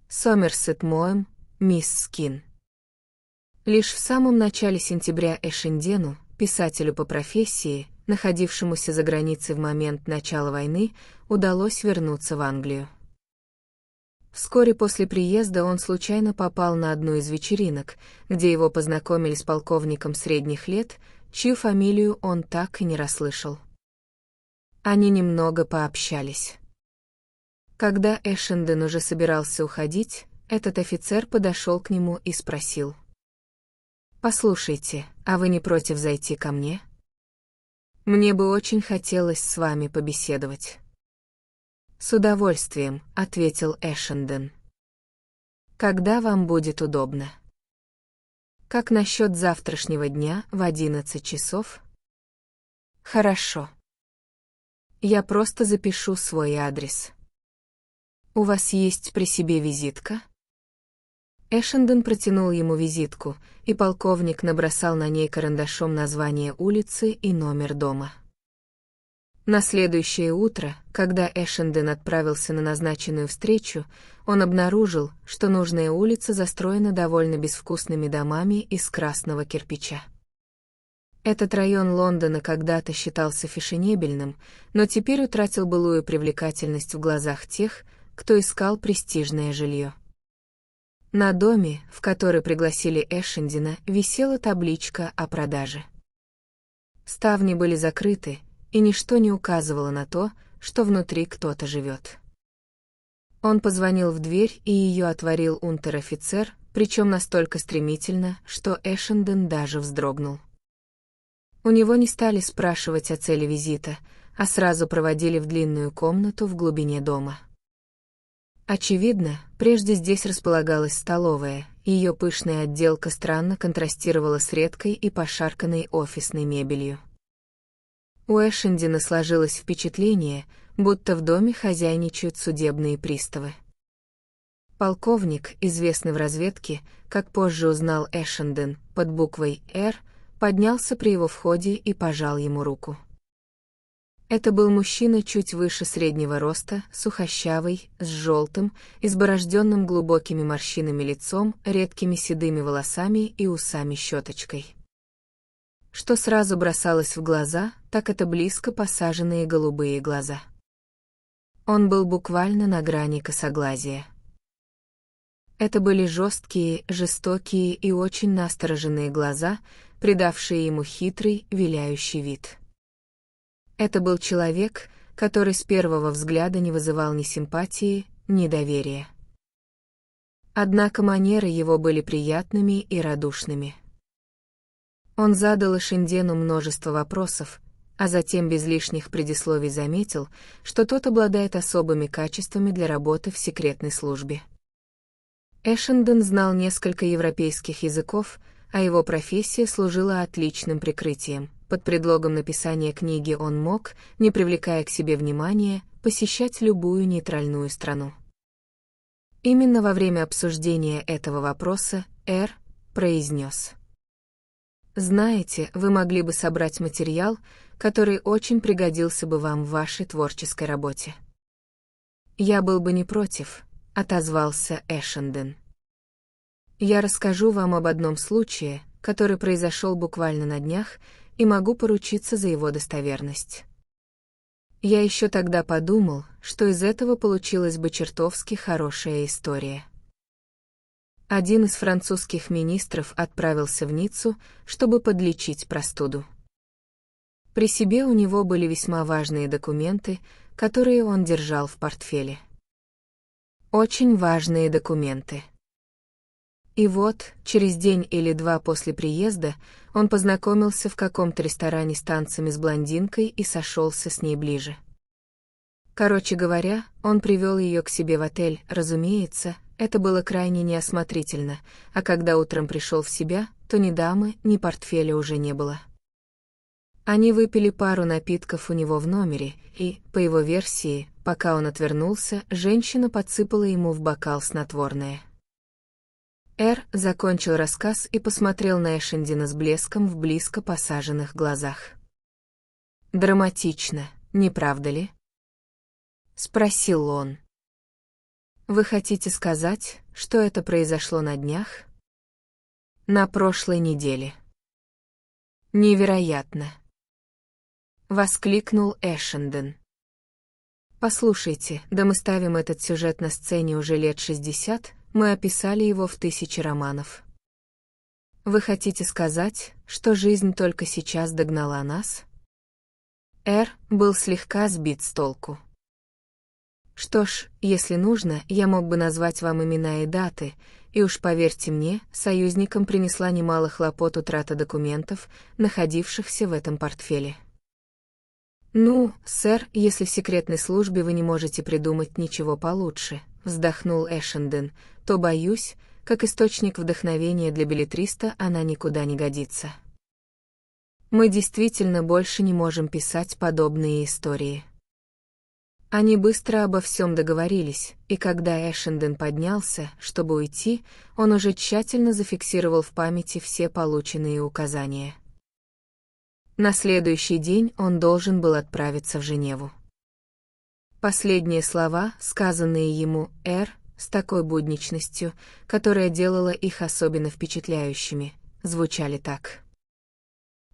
Сомерсет Моэм, мисс Скин. Лишь в самом начале сентября Эшендену, писателю по профессии, находившемуся за границей в момент начала войны, удалось вернуться в Англию. Вскоре после приезда он случайно попал на одну из вечеринок, где его познакомили с полковником средних лет, чью фамилию он так и не расслышал. Они немного пообщались. Когда Эшенден уже собирался уходить, этот офицер подошел к нему и спросил: «Послушайте, а вы не против зайти ко мне? Мне бы очень хотелось с вами побеседовать». «С удовольствием», — ответил Эшенден. «Когда вам будет удобно? Как насчет завтрашнего дня в 11 часов?» «Хорошо. Я просто запишу свой адрес. У вас есть при себе визитка?» Эшенден протянул ему визитку, и полковник набросал на ней карандашом название улицы и номер дома. На следующее утро, когда Эшенден отправился на назначенную встречу, он обнаружил, что нужная улица застроена довольно безвкусными домами из красного кирпича. Этот район Лондона когда-то считался фешенебельным, но теперь утратил былую привлекательность в глазах тех, кто искал престижное жилье. На доме, в который пригласили Эшендена, висела табличка о продаже. Ставни были закрыты, и ничто не указывало на то, что внутри кто-то живет. Он позвонил в дверь, и ее отворил унтер-офицер, причем настолько стремительно, что Эшенден даже вздрогнул. У него не стали спрашивать о цели визита, а сразу проводили в длинную комнату в глубине дома. Очевидно, прежде здесь располагалась столовая, и ее пышная отделка странно контрастировала с редкой и пошарканной офисной мебелью. У Эшендена сложилось впечатление, будто в доме хозяйничают судебные приставы. Полковник, известный в разведке, как позже узнал Эшенден, под буквой «Р», поднялся при его входе и пожал ему руку. Это был мужчина чуть выше среднего роста, сухощавый, с желтым, изборожденным глубокими морщинами лицом, редкими седыми волосами и усами-щеточкой. Что сразу бросалось в глаза, так это близко посаженные голубые глаза. Он был буквально на грани косоглазия. Это были жесткие, жестокие и очень настороженные глаза, придавшие ему хитрый, виляющий вид. Это был человек, который с первого взгляда не вызывал ни симпатии, ни доверия. Однако манеры его были приятными и радушными. Он задал Эшендену множество вопросов, а затем без лишних предисловий заметил, что тот обладает особыми качествами для работы в секретной службе. Эшенден знал несколько европейских языков, а его профессия служила отличным прикрытием. Под предлогом написания книги он мог, не привлекая к себе внимания, посещать любую нейтральную страну. Именно во время обсуждения этого вопроса Р. произнес: «Знаете, вы могли бы собрать материал, который очень пригодился бы вам в вашей творческой работе». «Я был бы не против», — отозвался Эшенден. «Я расскажу вам об одном случае, который произошел буквально на днях, и могу поручиться за его достоверность. Я еще тогда подумал, что из этого получилась бы чертовски хорошая история». Один из французских министров отправился в Ниццу, чтобы подлечить простуду. При себе у него были весьма важные документы, которые он держал в портфеле. Очень важные документы. И вот, через день или два после приезда, он познакомился в каком-то ресторане с танцами с блондинкой и сошелся с ней ближе. Короче говоря, он привел ее к себе в отель, разумеется, это было крайне неосмотрительно, а когда утром пришел в себя, то ни дамы, ни портфеля уже не было. Они выпили пару напитков у него в номере, и, по его версии, пока он отвернулся, женщина подсыпала ему в бокал снотворное. Р. закончил рассказ и посмотрел на Эшендена с блеском в близко посаженных глазах. «Драматично, не правда ли?» спросил он. Вы хотите сказать, что это произошло на днях? На прошлой неделе. Невероятно. Воскликнул Эшенден. Послушайте, да мы ставим этот сюжет на сцене уже лет 60, мы описали его в 1000 романов. Вы хотите сказать, что жизнь только сейчас догнала нас? Эр был слегка сбит с толку. Что ж, если нужно, я мог бы назвать вам имена и даты, и уж поверьте мне, союзникам принесла немало хлопот утрата документов, находившихся в этом портфеле. «Ну, сэр, если в секретной службе вы не можете придумать ничего получше», — вздохнул Эшенден, «то, боюсь, как источник вдохновения для беллетриста она никуда не годится. Мы действительно больше не можем писать подобные истории». Они быстро обо всем договорились, и когда Эшенден поднялся, чтобы уйти, он уже тщательно зафиксировал в памяти все полученные указания. На следующий день он должен был отправиться в Женеву. Последние слова, сказанные ему Эр, с такой будничностью, которая делала их особенно впечатляющими, звучали так.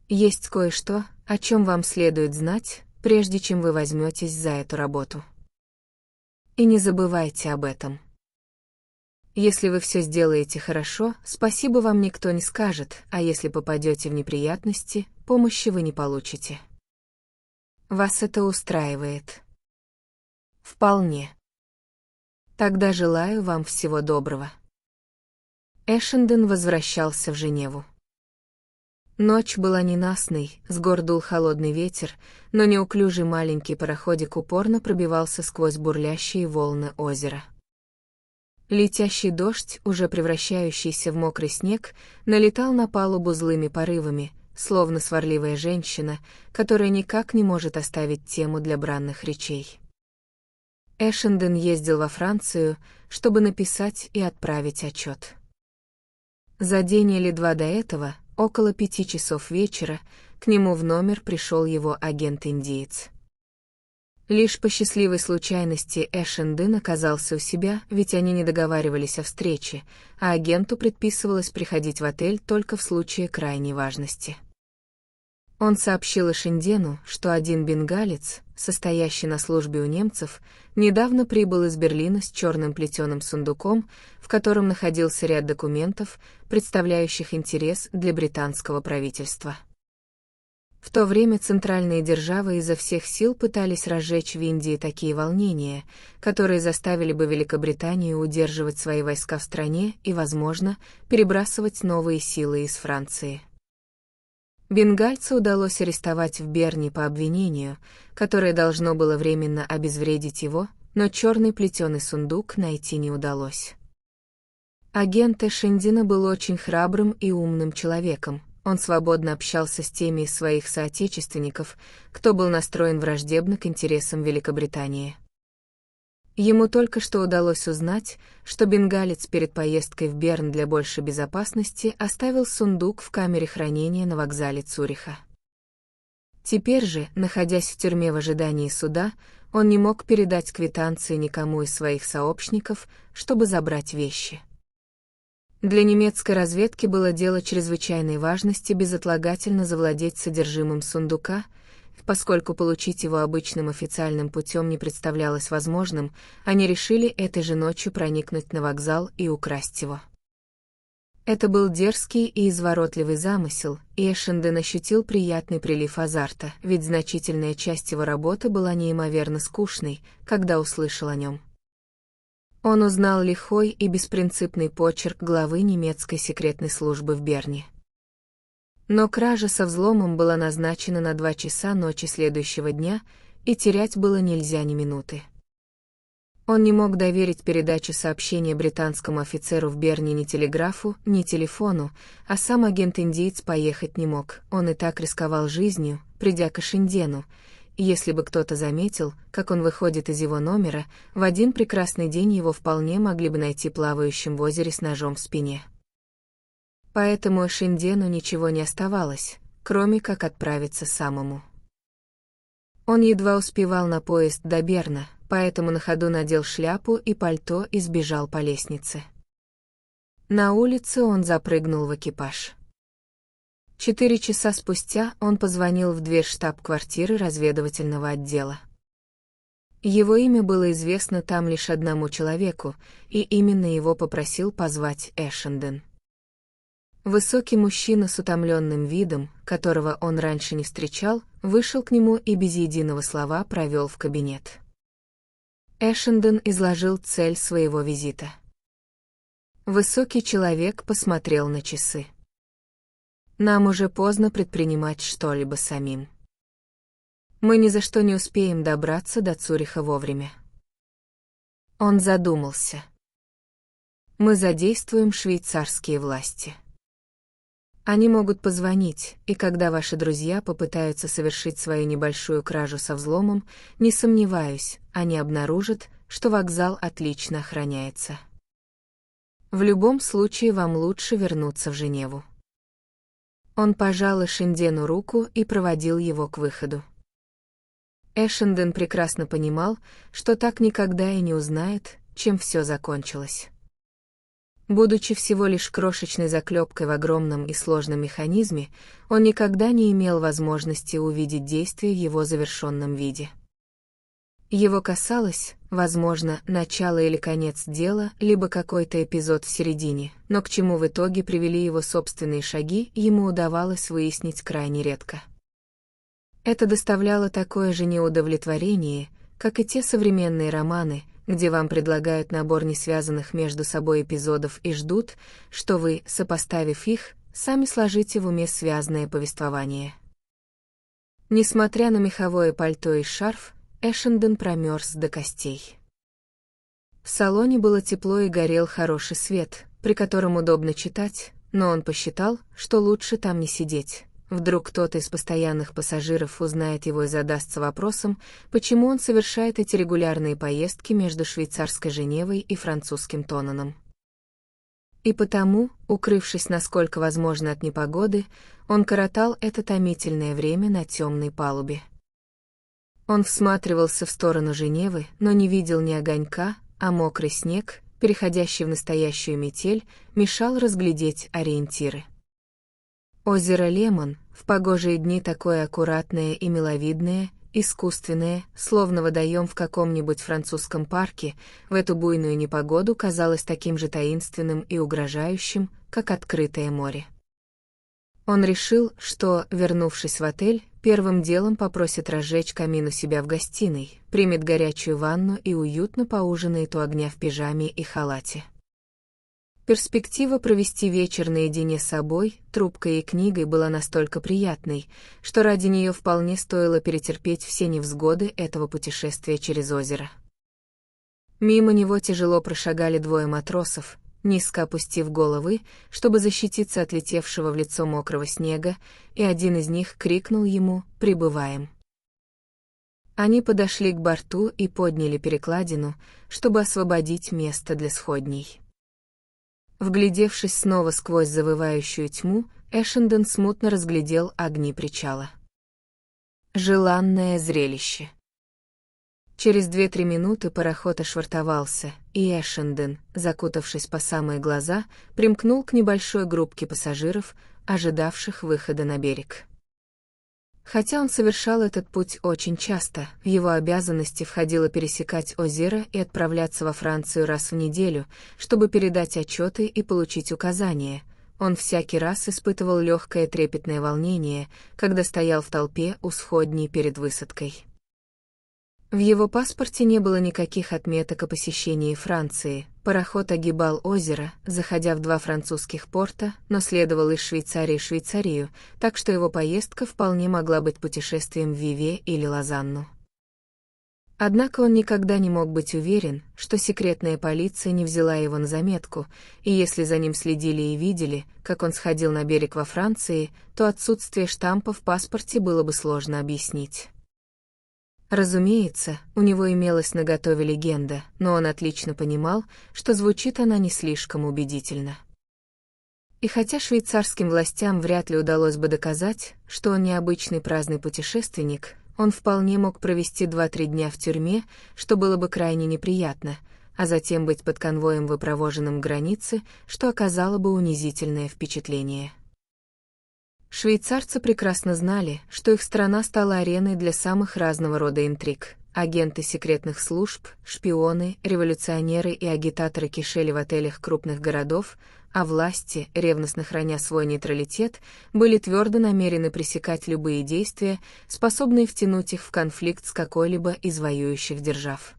«Есть кое-что, о чем вам следует знать, прежде чем вы возьметесь за эту работу. И не забывайте об этом. Если вы все сделаете хорошо, спасибо вам никто не скажет, а если попадете в неприятности, помощи вы не получите. Вас это устраивает?» «Вполне. Тогда желаю вам всего доброго». Эшенден возвращался в Женеву. Ночь была ненастной, с гор дул холодный ветер, но неуклюжий маленький пароходик упорно пробивался сквозь бурлящие волны озера. Летящий дождь, уже превращающийся в мокрый снег, налетал на палубу злыми порывами, словно сварливая женщина, которая никак не может оставить тему для бранных речей. Эшенден ездил во Францию, чтобы написать и отправить отчет. За день или два до этого, около 5 часов вечера, к нему в номер пришел его агент-индиец. Лишь по счастливой случайности Эшенден оказался у себя, ведь они не договаривались о встрече, а агенту предписывалось приходить в отель только в случае крайней важности. Он сообщил Эшендену, что один бенгалец, состоящий на службе у немцев, недавно прибыл из Берлина с черным плетеным сундуком, в котором находился ряд документов, представляющих интерес для британского правительства. В то время центральные державы изо всех сил пытались разжечь в Индии такие волнения, которые заставили бы Великобританию удерживать свои войска в стране и, возможно, перебрасывать новые силы из Франции. Бенгальца удалось арестовать в Берне по обвинению, которое должно было временно обезвредить его, но черный плетеный сундук найти не удалось. Агент Эшендена был очень храбрым и умным человеком. Он свободно общался с теми из своих соотечественников, кто был настроен враждебно к интересам Великобритании. Ему только что удалось узнать, что бенгалец перед поездкой в Берн для большей безопасности оставил сундук в камере хранения на вокзале Цюриха. Теперь же, находясь в тюрьме в ожидании суда, он не мог передать квитанции никому из своих сообщников, чтобы забрать вещи. Для немецкой разведки было дело чрезвычайной важности безотлагательно завладеть содержимым сундука. Поскольку получить его обычным официальным путем не представлялось возможным, они решили этой же ночью проникнуть на вокзал и украсть его. Это был дерзкий и изворотливый замысел, и Эшенден ощутил приятный прилив азарта, ведь значительная часть его работы была неимоверно скучной, когда услышал о нем. Он узнал лихой и беспринципный почерк главы немецкой секретной службы в Берне. Но кража со взломом была назначена на 2 часа ночи следующего дня, и терять было нельзя ни минуты. Он не мог доверить передачу сообщения британскому офицеру в Берне ни телеграфу, ни телефону, а сам агент-индиец поехать не мог, он и так рисковал жизнью, придя к Эшендену, и если бы кто-то заметил, как он выходит из его номера, в один прекрасный день его вполне могли бы найти плавающим в озере с ножом в спине. Поэтому Эшендену ничего не оставалось, кроме как отправиться самому. Он едва успевал на поезд до Берна, поэтому на ходу надел шляпу и пальто и сбежал по лестнице. На улице он запрыгнул в экипаж. 4 часа спустя он позвонил в дверь штаб-квартиры разведывательного отдела. Его имя было известно там лишь одному человеку, и именно его попросил позвать Эшенден. Высокий мужчина с утомленным видом, которого он раньше не встречал, вышел к нему и без единого слова провел в кабинет. Эшенден изложил цель своего визита. Высокий человек посмотрел на часы. «Нам уже поздно предпринимать что-либо самим. Мы ни за что не успеем добраться до Цюриха вовремя». Он задумался. «Мы задействуем швейцарские власти. Они могут позвонить, и когда ваши друзья попытаются совершить свою небольшую кражу со взломом, не сомневаюсь, они обнаружат, что вокзал отлично охраняется. В любом случае вам лучше вернуться в Женеву». Он пожал Эшендену руку и проводил его к выходу. Эшенден прекрасно понимал, что так никогда и не узнает, чем все закончилось. Будучи всего лишь крошечной заклепкой в огромном и сложном механизме, он никогда не имел возможности увидеть действие в его завершенном виде. Его касалось, возможно, начало или конец дела, либо какой-то эпизод в середине, но к чему в итоге привели его собственные шаги, ему удавалось выяснить крайне редко. Это доставляло такое же неудовлетворение, как и те современные романы, где вам предлагают набор несвязанных между собой эпизодов и ждут, что вы, сопоставив их, сами сложите в уме связанное повествование. Несмотря на меховое пальто и шарф, Эшенден промерз до костей. В салоне было тепло и горел хороший свет, при котором удобно читать, но он посчитал, что лучше там не сидеть. Вдруг кто-то из постоянных пассажиров узнает его и задастся вопросом, почему он совершает эти регулярные поездки между швейцарской Женевой и французским Тонаном. И потому, укрывшись насколько возможно от непогоды, он коротал это томительное время на темной палубе. Он всматривался в сторону Женевы, но не видел ни огонька, а мокрый снег, переходящий в настоящую метель, мешал разглядеть ориентиры. Озеро Лемон, в погожие дни такое аккуратное и миловидное, искусственное, словно водоем в каком-нибудь французском парке, в эту буйную непогоду казалось таким же таинственным и угрожающим, как открытое море. Он решил, что, вернувшись в отель, первым делом попросит разжечь камин у себя в гостиной, примет горячую ванну и уютно поужинает у огня в пижаме и халате. Перспектива провести вечер наедине с собой, трубкой и книгой была настолько приятной, что ради нее вполне стоило перетерпеть все невзгоды этого путешествия через озеро. Мимо него тяжело прошагали 2 матросов, низко опустив головы, чтобы защититься от летевшего в лицо мокрого снега, и один из них крикнул ему «Прибываем». Они подошли к борту и подняли перекладину, чтобы освободить место для сходней. Вглядевшись снова сквозь завывающую тьму, Эшенден смутно разглядел огни причала. Желанное зрелище. Через 2-3 минуты пароход ошвартовался, и Эшенден, закутавшись по самые глаза, примкнул к небольшой группке пассажиров, ожидавших выхода на берег. Хотя он совершал этот путь очень часто, в его обязанности входило пересекать озеро и отправляться во Францию раз в неделю, чтобы передать отчеты и получить указания, он всякий раз испытывал легкое трепетное волнение, когда стоял в толпе у сходней перед высадкой. В его паспорте не было никаких отметок о посещении Франции, пароход огибал озеро, заходя в 2 французских порта, но следовал из Швейцарии в Швейцарию, так что его поездка вполне могла быть путешествием в Виве или Лозанну. Однако он никогда не мог быть уверен, что секретная полиция не взяла его на заметку, и если за ним следили и видели, как он сходил на берег во Франции, то отсутствие штампа в паспорте было бы сложно объяснить. Разумеется, у него имелась наготове легенда, но он отлично понимал, что звучит она не слишком убедительно. И хотя швейцарским властям вряд ли удалось бы доказать, что он необычный праздный путешественник, он вполне мог провести 2-3 дня в тюрьме, что было бы крайне неприятно, а затем быть под конвоем выпровоженным к границе, что оказало бы унизительное впечатление. Швейцарцы прекрасно знали, что их страна стала ареной для самых разного рода интриг. Агенты секретных служб, шпионы, революционеры и агитаторы кишели в отелях крупных городов, а власти, ревностно храня свой нейтралитет, были твердо намерены пресекать любые действия, способные втянуть их в конфликт с какой-либо из воюющих держав.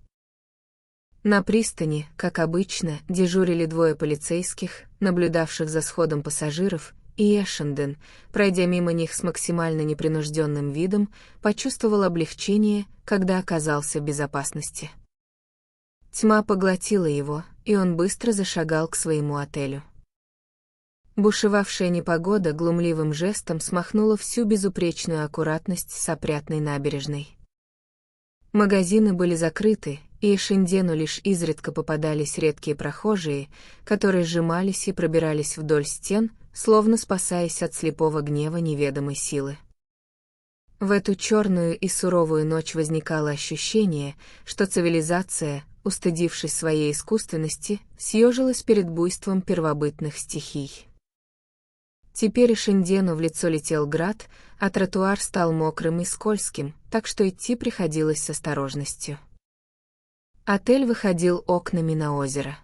На пристани, как обычно, дежурили 2 полицейских, наблюдавших за сходом пассажиров, и Эшенден, пройдя мимо них с максимально непринужденным видом, почувствовал облегчение, когда оказался в безопасности. Тьма поглотила его, и он быстро зашагал к своему отелю. Бушевавшая непогода глумливым жестом смахнула всю безупречную аккуратность с опрятной набережной. Магазины были закрыты, и Эшендену лишь изредка попадались редкие прохожие, которые сжимались и пробирались вдоль стен, словно спасаясь от слепого гнева неведомой силы. В эту черную и суровую ночь возникало ощущение, что цивилизация, устыдившись своей искусственности, съежилась перед буйством первобытных стихий. Теперь Эшендену в лицо летел град, а тротуар стал мокрым и скользким, так что идти приходилось с осторожностью. Отель выходил окнами на озеро.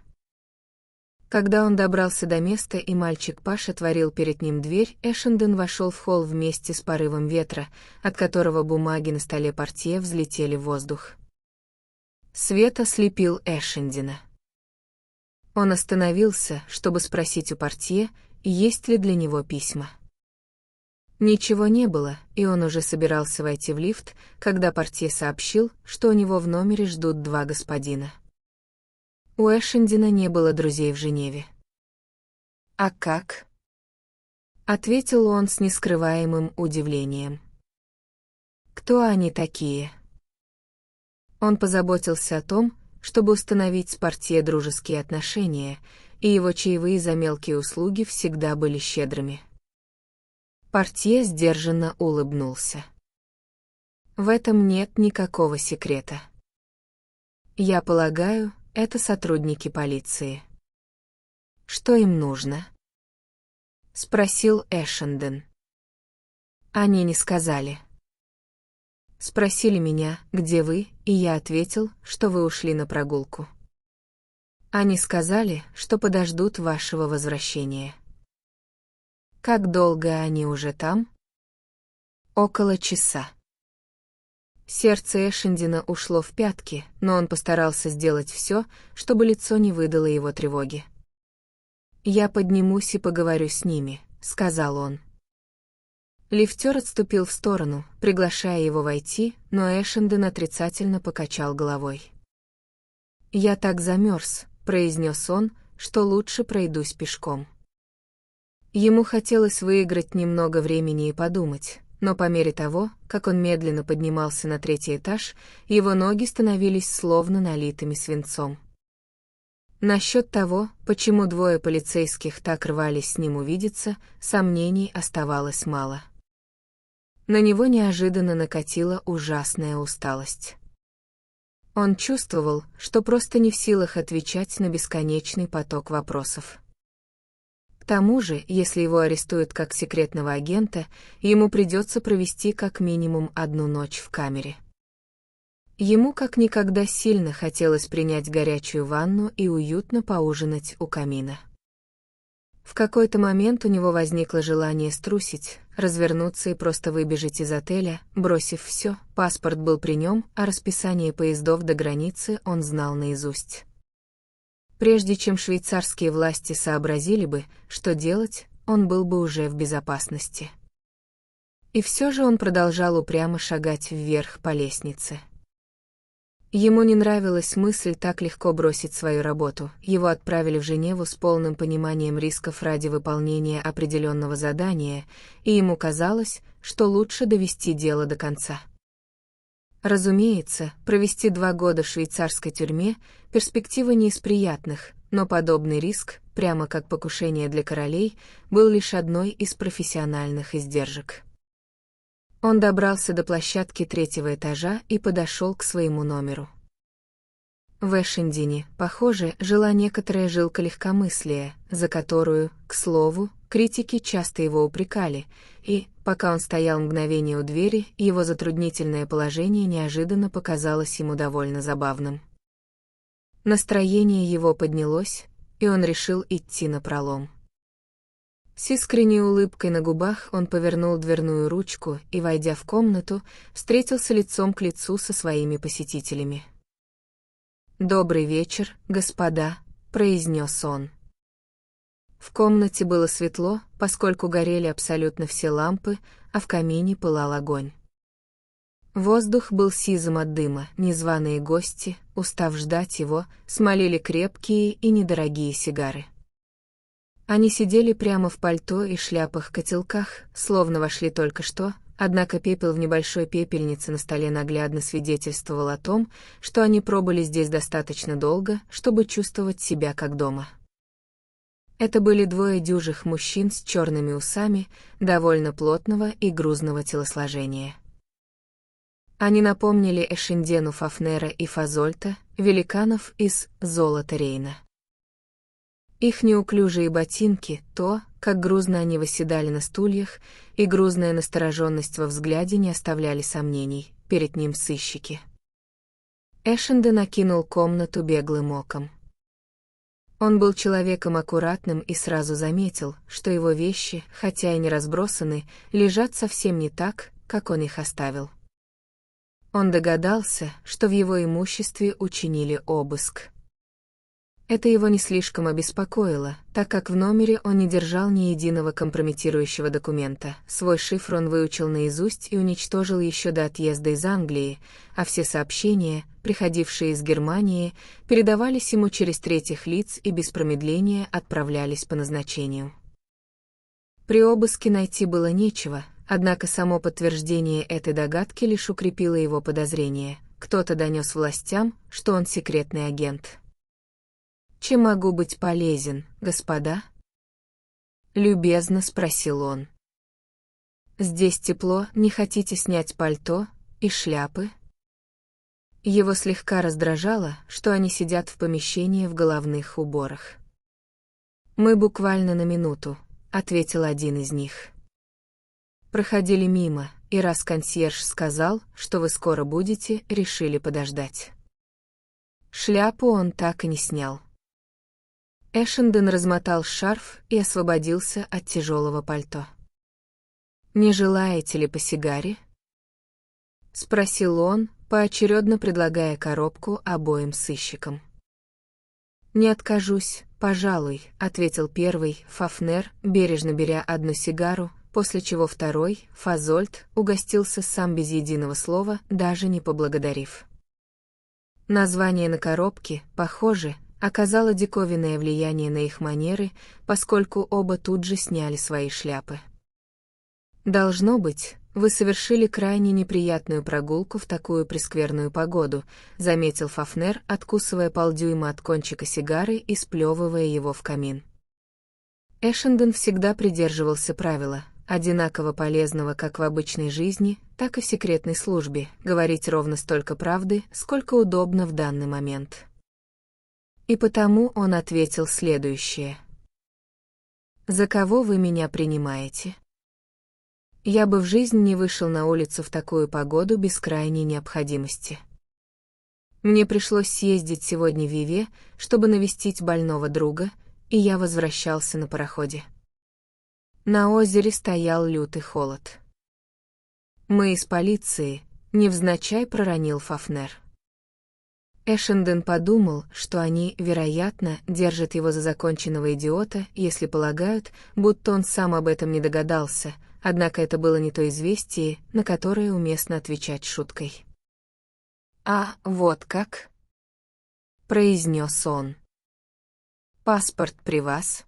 Когда он добрался до места и мальчик Паш отворил перед ним дверь, Эшенден вошел в холл вместе с порывом ветра, от которого бумаги на столе портье взлетели в воздух. Свет ослепил Эшендена. Он остановился, чтобы спросить у портье, есть ли для него письма. Ничего не было, и он уже собирался войти в лифт, когда портье сообщил, что у него в номере ждут 2 господина. У Эшендена не было друзей в Женеве. «А как?» — ответил он с нескрываемым удивлением. «Кто они такие?» Он позаботился о том, чтобы установить с портье дружеские отношения, и его чаевые за мелкие услуги всегда были щедрыми. Портье сдержанно улыбнулся. «В этом нет никакого секрета. Я полагаю, это сотрудники полиции». «Что им нужно?» — спросил Эшенден. «Они не сказали. Спросили меня, где вы, и я ответил, что вы ушли на прогулку. Они сказали, что подождут вашего возвращения». «Как долго они уже там?» «Около часа». Сердце Эшендена ушло в пятки, но он постарался сделать все, чтобы лицо не выдало его тревоги. «Я поднимусь и поговорю с ними», — сказал он. Лифтер отступил в сторону, приглашая его войти, но Эшенден отрицательно покачал головой. «Я так замерз», — произнес он, — «что лучше пройдусь пешком». Ему хотелось выиграть немного времени и подумать, но по мере того, как он медленно поднимался на 3-й этаж, его ноги становились словно налитыми свинцом. Насчет того, почему 2 полицейских так рвались с ним увидеться, сомнений оставалось мало. На него неожиданно накатила ужасная усталость. Он чувствовал, что просто не в силах отвечать на бесконечный поток вопросов. К тому же, если его арестуют как секретного агента, ему придется провести как минимум 1 ночь в камере. Ему как никогда сильно хотелось принять горячую ванну и уютно поужинать у камина. В какой-то момент у него возникло желание струсить, развернуться и просто выбежать из отеля, бросив все. Паспорт был при нем, а расписание поездов до границы он знал наизусть. Прежде чем швейцарские власти сообразили бы, что делать, он был бы уже в безопасности. И все же он продолжал упрямо шагать вверх по лестнице. Ему не нравилась мысль так легко бросить свою работу. Его отправили в Женеву с полным пониманием рисков ради выполнения определенного задания, и ему казалось, что лучше довести дело до конца. Разумеется, провести 2 года в швейцарской тюрьме – перспектива не из приятных, но подобный риск, прямо как покушение для королей, был лишь одной из профессиональных издержек. Он добрался до площадки 3-го этажа и подошел к своему номеру. В Эшендине, похоже, жила некоторая жилка легкомыслия, за которую, к слову, критики часто его упрекали, и, пока он стоял мгновение у двери, его затруднительное положение неожиданно показалось ему довольно забавным. Настроение его поднялось, и он решил идти напролом. С искренней улыбкой на губах он повернул дверную ручку и, войдя в комнату, встретился лицом к лицу со своими посетителями. «Добрый вечер, господа», — произнес он. В комнате было светло, поскольку горели абсолютно все лампы, а в камине пылал огонь. Воздух был сизым от дыма, незваные гости, устав ждать его, смолили крепкие и недорогие сигары. Они сидели прямо в пальто и шляпах-котелках, словно вошли только что, однако пепел в небольшой пепельнице на столе наглядно свидетельствовал о том, что они пробыли здесь достаточно долго, чтобы чувствовать себя как дома. Это были 2 дюжих мужчин с черными усами, довольно плотного и грузного телосложения. Они напомнили Эшендену Фафнера и Фазольта, великанов из «Золота Рейна». Их неуклюжие ботинки, то, как грузно они восседали на стульях, и грузная настороженность во взгляде не оставляли сомнений, перед ним сыщики. Эшенден окинул комнату беглым оком. Он был человеком аккуратным и сразу заметил, что его вещи, хотя и не разбросаны, лежат совсем не так, как он их оставил. Он догадался, что в его имуществе учинили обыск. Это его не слишком обеспокоило, так как в номере он не держал ни единого компрометирующего документа. Свой шифр он выучил наизусть и уничтожил еще до отъезда из Англии, а все сообщения, приходившие из Германии, передавались ему через третьих лиц и без промедления отправлялись по назначению. При обыске найти было нечего, однако само подтверждение этой догадки лишь укрепило его подозрение. Кто-то донес властям, что он секретный агент. «Чем могу быть полезен, господа?» — любезно спросил он. «Здесь тепло, не хотите снять пальто и шляпы?» Его слегка раздражало, что они сидят в помещении в головных уборах. «Мы буквально на минуту», — ответил один из них. «Проходили мимо, и раз консьерж сказал, что вы скоро будете, решили подождать». Шляпу он так и не снял. Эшенден размотал шарф и освободился от тяжелого пальто. «Не желаете ли по сигаре?» — спросил он, поочередно предлагая коробку обоим сыщикам. «Не откажусь, пожалуй», — ответил первый, Фафнер, бережно беря одну сигару, после чего второй, Фазольт, угостился сам без единого слова, даже не поблагодарив. Название на коробке, похоже, оказало диковинное влияние на их манеры, поскольку оба тут же сняли свои шляпы. «Должно быть, вы совершили крайне неприятную прогулку в такую прескверную погоду», заметил Фафнер, откусывая полдюйма от кончика сигары и сплевывая его в камин. Эшенден всегда придерживался правила, одинаково полезного как в обычной жизни, так и в секретной службе, говорить ровно столько правды, сколько удобно в данный момент. И потому он ответил следующее. «За кого вы меня принимаете? Я бы в жизнь не вышел на улицу в такую погоду без крайней необходимости. Мне пришлось съездить сегодня в Виве, чтобы навестить больного друга, и я возвращался на пароходе. На озере стоял лютый холод. Мы из полиции», — невзначай проронил Фафнер. Эшенден подумал, что они, вероятно, держат его за законченного идиота, если полагают, будто он сам об этом не догадался, однако это было не то известие, на которое уместно отвечать шуткой. «А, вот как?» — произнес он. «Паспорт при вас?»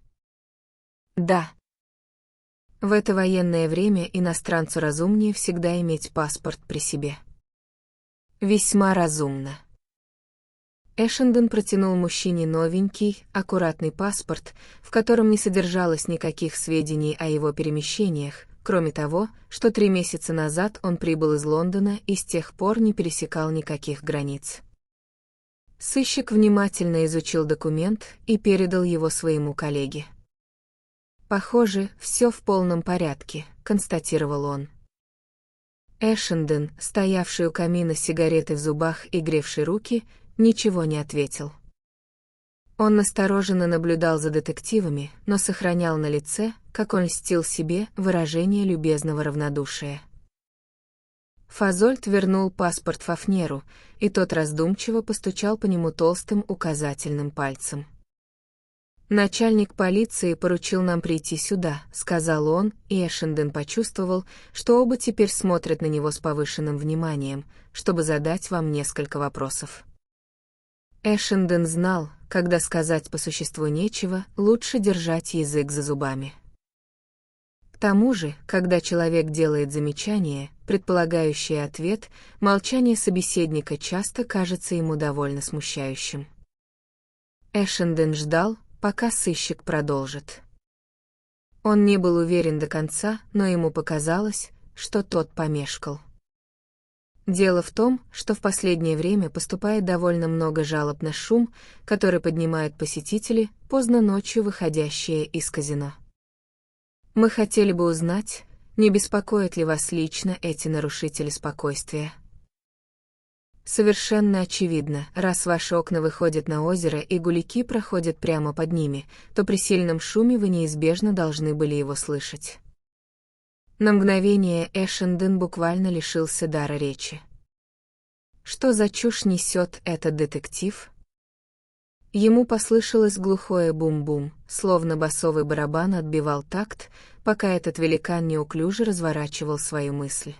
«Да». В это военное время иностранцу разумнее всегда иметь паспорт при себе. «Весьма разумно». Эшенден протянул мужчине новенький, аккуратный паспорт, в котором не содержалось никаких сведений о его перемещениях, кроме того, что 3 месяца назад он прибыл из Лондона и с тех пор не пересекал никаких границ. Сыщик внимательно изучил документ и передал его своему коллеге. «Похоже, все в полном порядке», — констатировал он. Эшенден, стоявший у камина с сигаретой в зубах и гревший руки, ничего не ответил. Он настороженно наблюдал за детективами, но сохранял на лице, как он льстил себе, выражение любезного равнодушия. Фазольд вернул паспорт Фафнеру, и тот раздумчиво постучал по нему толстым указательным пальцем. «Начальник полиции поручил нам прийти сюда», — сказал он, и Эшенден почувствовал, что оба теперь смотрят на него с повышенным вниманием, чтобы задать вам несколько вопросов. Эшенден знал, когда сказать по существу нечего, лучше держать язык за зубами. К тому же, когда человек делает замечание, предполагающее ответ, молчание собеседника часто кажется ему довольно смущающим. Эшенден ждал, пока сыщик продолжит. Он не был уверен до конца, но ему показалось, что тот помешкал. Дело в том, что в последнее время поступает довольно много жалоб на шум, который поднимают посетители, поздно ночью выходящие из казино. Мы хотели бы узнать, не беспокоят ли вас лично эти нарушители спокойствия. Совершенно очевидно, раз ваши окна выходят на озеро и гуляки проходят прямо под ними, то при сильном шуме вы неизбежно должны были его слышать. На мгновение Эшенден буквально лишился дара речи. Что за чушь несет этот детектив? Ему послышалось глухое бум-бум, словно басовый барабан отбивал такт, пока этот великан неуклюже разворачивал свою мысль.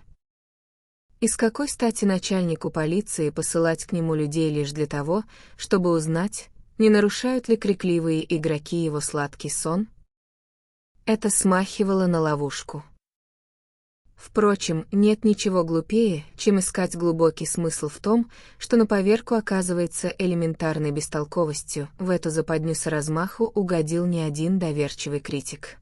И с какой стати начальнику полиции посылать к нему людей лишь для того, чтобы узнать, не нарушают ли крикливые игроки его сладкий сон? Это смахивало на ловушку. Впрочем, нет ничего глупее, чем искать глубокий смысл в том, что на поверку оказывается элементарной бестолковостью. В эту западню с размаху угодил не один доверчивый критик.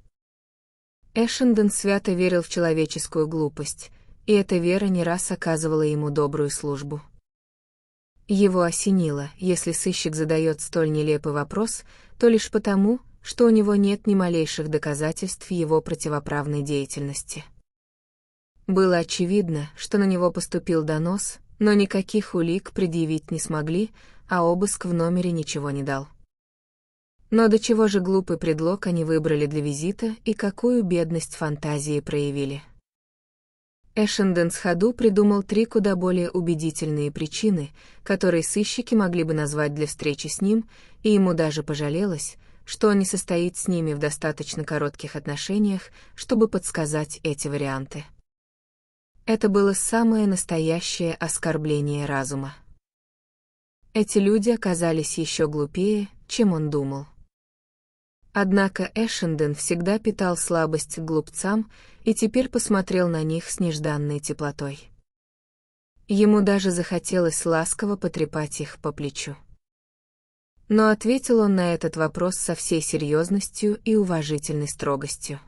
Эшенден свято верил в человеческую глупость, и эта вера не раз оказывала ему добрую службу. Его осенило, если сыщик задает столь нелепый вопрос, то лишь потому, что у него нет ни малейших доказательств его противоправной деятельности. Было очевидно, что на него поступил донос, но никаких улик предъявить не смогли, а обыск в номере ничего не дал. Но до чего же глупый предлог они выбрали для визита и какую бедность фантазии проявили. Эшенден с ходу придумал 3 куда более убедительные причины, которые сыщики могли бы назвать для встречи с ним, и ему даже пожалелось, что он не состоит с ними в достаточно коротких отношениях, чтобы подсказать эти варианты. Это было самое настоящее оскорбление разума. Эти люди оказались еще глупее, чем он думал. Однако Эшенден всегда питал слабость к глупцам и теперь посмотрел на них с нежданной теплотой. Ему даже захотелось ласково потрепать их по плечу. Но ответил он на этот вопрос со всей серьезностью и уважительной строгостью.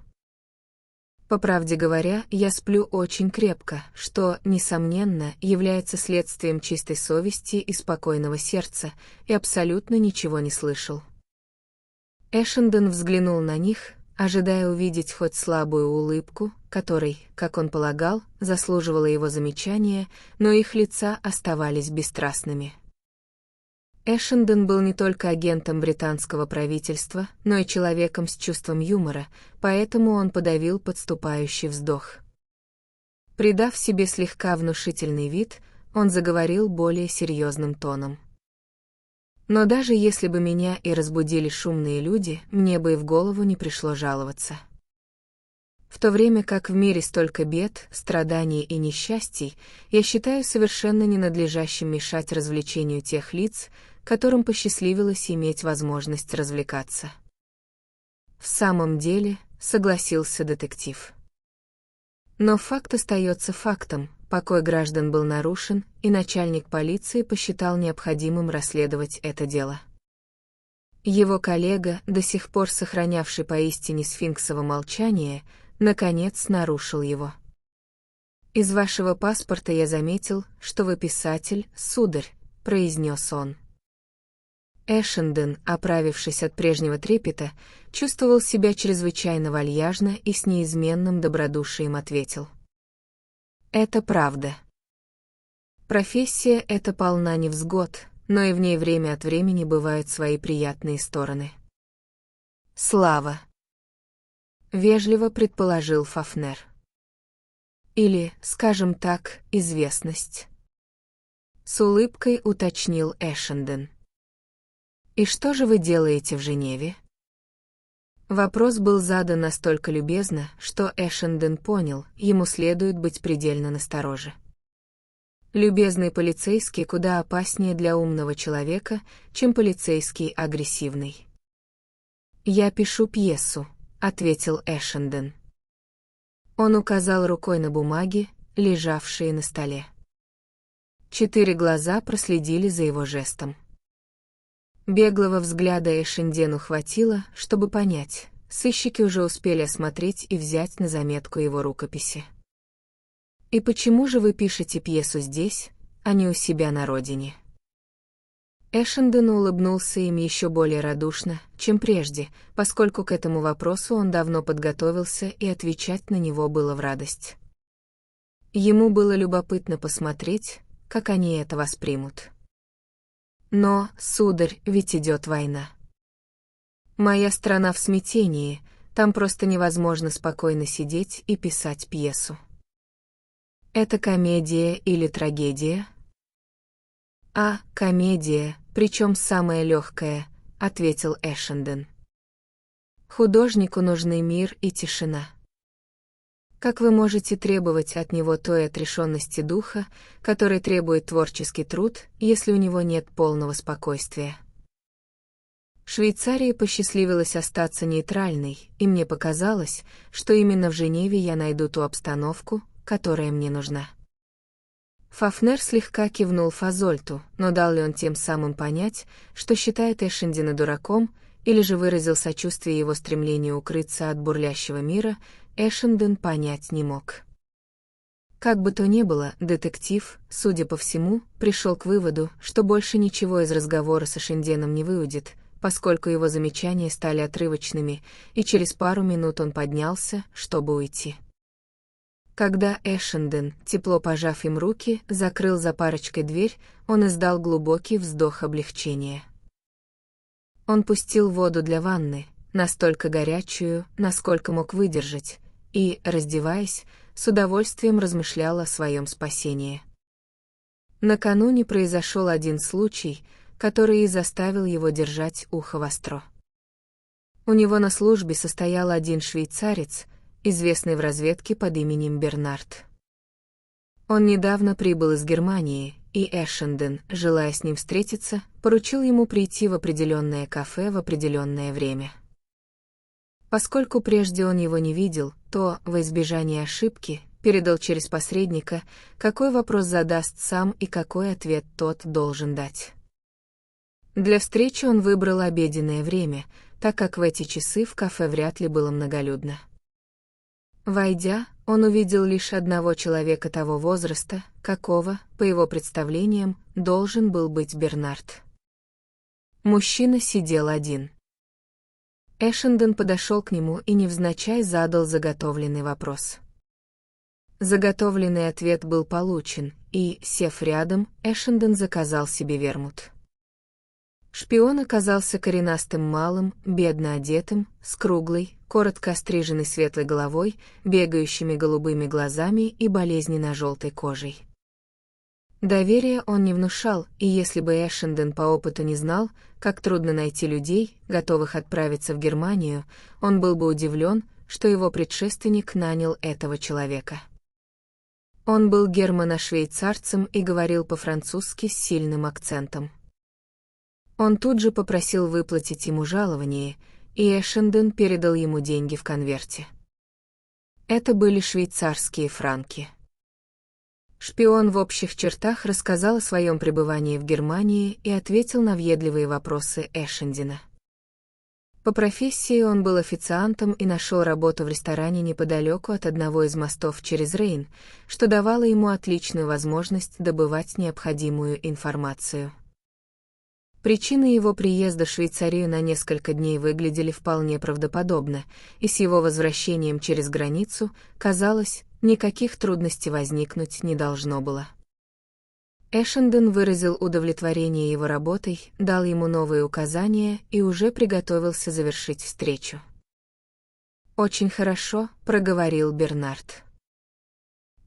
По правде говоря, я сплю очень крепко, что, несомненно, является следствием чистой совести и спокойного сердца, и абсолютно ничего не слышал. Эшенден взглянул на них, ожидая увидеть хоть слабую улыбку, которой, как он полагал, заслуживало его замечание, но их лица оставались бесстрастными. Эшенден был не только агентом британского правительства, но и человеком с чувством юмора, поэтому он подавил подступающий вздох. Придав себе слегка внушительный вид, он заговорил более серьезным тоном. Но даже если бы меня и разбудили шумные люди, мне бы и в голову не пришло жаловаться. В то время как в мире столько бед, страданий и несчастий, я считаю совершенно ненадлежащим мешать развлечению тех лиц, которым посчастливилось иметь возможность развлекаться. В самом деле, согласился детектив. Но факт остается фактом, покой граждан был нарушен, и начальник полиции посчитал необходимым расследовать это дело. Его коллега, до сих пор сохранявший поистине сфинксово молчание, наконец нарушил его. «Из вашего паспорта я заметил, что вы писатель, сударь», — произнес он. Эшенден, оправившись от прежнего трепета, чувствовал себя чрезвычайно вальяжно и с неизменным добродушием ответил. «Это правда. Профессия эта полна невзгод, но и в ней время от времени бывают свои приятные стороны». «Слава», — вежливо предположил Фафнер. «Или, скажем так, известность», — с улыбкой уточнил Эшенден. «И что же вы делаете в Женеве?» Вопрос был задан настолько любезно, что Эшенден понял, ему следует быть предельно настороже. Любезный полицейский куда опаснее для умного человека, чем полицейский агрессивный. «Я пишу пьесу», — ответил Эшенден. Он указал рукой на бумаги, лежавшие на столе. 4 глаза проследили за его жестом. Беглого взгляда Эшендену хватило, чтобы понять, сыщики уже успели осмотреть и взять на заметку его рукописи. «И почему же вы пишете пьесу здесь, а не у себя на родине?» Эшенден улыбнулся им еще более радушно, чем прежде, поскольку к этому вопросу он давно подготовился и отвечать на него было в радость. Ему было любопытно посмотреть, как они это воспримут. «Но, сударь, ведь идет война. Моя страна в смятении, там просто невозможно спокойно сидеть и писать пьесу». «Это комедия или трагедия?» «А, комедия, причем самая легкая», — ответил Эшенден. «Художнику нужны мир и тишина. Как вы можете требовать от него той отрешенности духа, которой требует творческий труд, если у него нет полного спокойствия?» Швейцарии посчастливилось остаться нейтральной, и мне показалось, что именно в Женеве я найду ту обстановку, которая мне нужна. Фафнер слегка кивнул Фазольту, но дал ли он тем самым понять, что считает Эшендена дураком, или же выразил сочувствие его стремлению укрыться от бурлящего мира, Эшенден понять не мог. Как бы то ни было, детектив, судя по всему, пришел к выводу, что больше ничего из разговора с Эшенденом не выудит, поскольку его замечания стали отрывочными, и через пару минут он поднялся, чтобы уйти. Когда Эшенден, тепло пожав им руки, закрыл за парочкой дверь, он издал глубокий вздох облегчения. Он пустил воду для ванны, настолько горячую, насколько мог выдержать, и, раздеваясь, с удовольствием размышлял о своем спасении. Накануне произошел один случай, который и заставил его держать ухо востро. У него на службе состоял один швейцарец, известный в разведке под именем Бернард. Он недавно прибыл из Германии, и Эшенден, желая с ним встретиться, поручил ему прийти в определенное кафе в определенное время. Поскольку прежде он его не видел, то, во избежание ошибки, передал через посредника, какой вопрос задаст сам и какой ответ тот должен дать. Для встречи он выбрал обеденное время, так как в эти часы в кафе вряд ли было многолюдно. Войдя, он увидел лишь одного человека того возраста, какого, по его представлениям, должен был быть Бернард. Мужчина сидел один. Эшенден подошел к нему и невзначай задал заготовленный вопрос. Заготовленный ответ был получен, и, сев рядом, Эшенден заказал себе вермут. Шпион оказался коренастым малым, бедно одетым, с круглой, коротко остриженной светлой головой, бегающими голубыми глазами и болезненно-желтой кожей. Доверия он не внушал, и если бы Эшенден по опыту не знал, как трудно найти людей, готовых отправиться в Германию, он был бы удивлен, что его предшественник нанял этого человека. Он был германо-швейцарцем и говорил по-французски с сильным акцентом. Он тут же попросил выплатить ему жалование, и Эшенден передал ему деньги в конверте. Это были швейцарские франки. Шпион в общих чертах рассказал о своем пребывании в Германии и ответил на въедливые вопросы Эшендена. По профессии он был официантом и нашел работу в ресторане неподалеку от одного из мостов через Рейн, что давало ему отличную возможность добывать необходимую информацию. Причины его приезда в Швейцарию на несколько дней выглядели вполне правдоподобно, и с его возвращением через границу, казалось, никаких трудностей возникнуть не должно было. Эшенден выразил удовлетворение его работой, дал ему новые указания и уже приготовился завершить встречу. «Очень хорошо», — проговорил Бернард.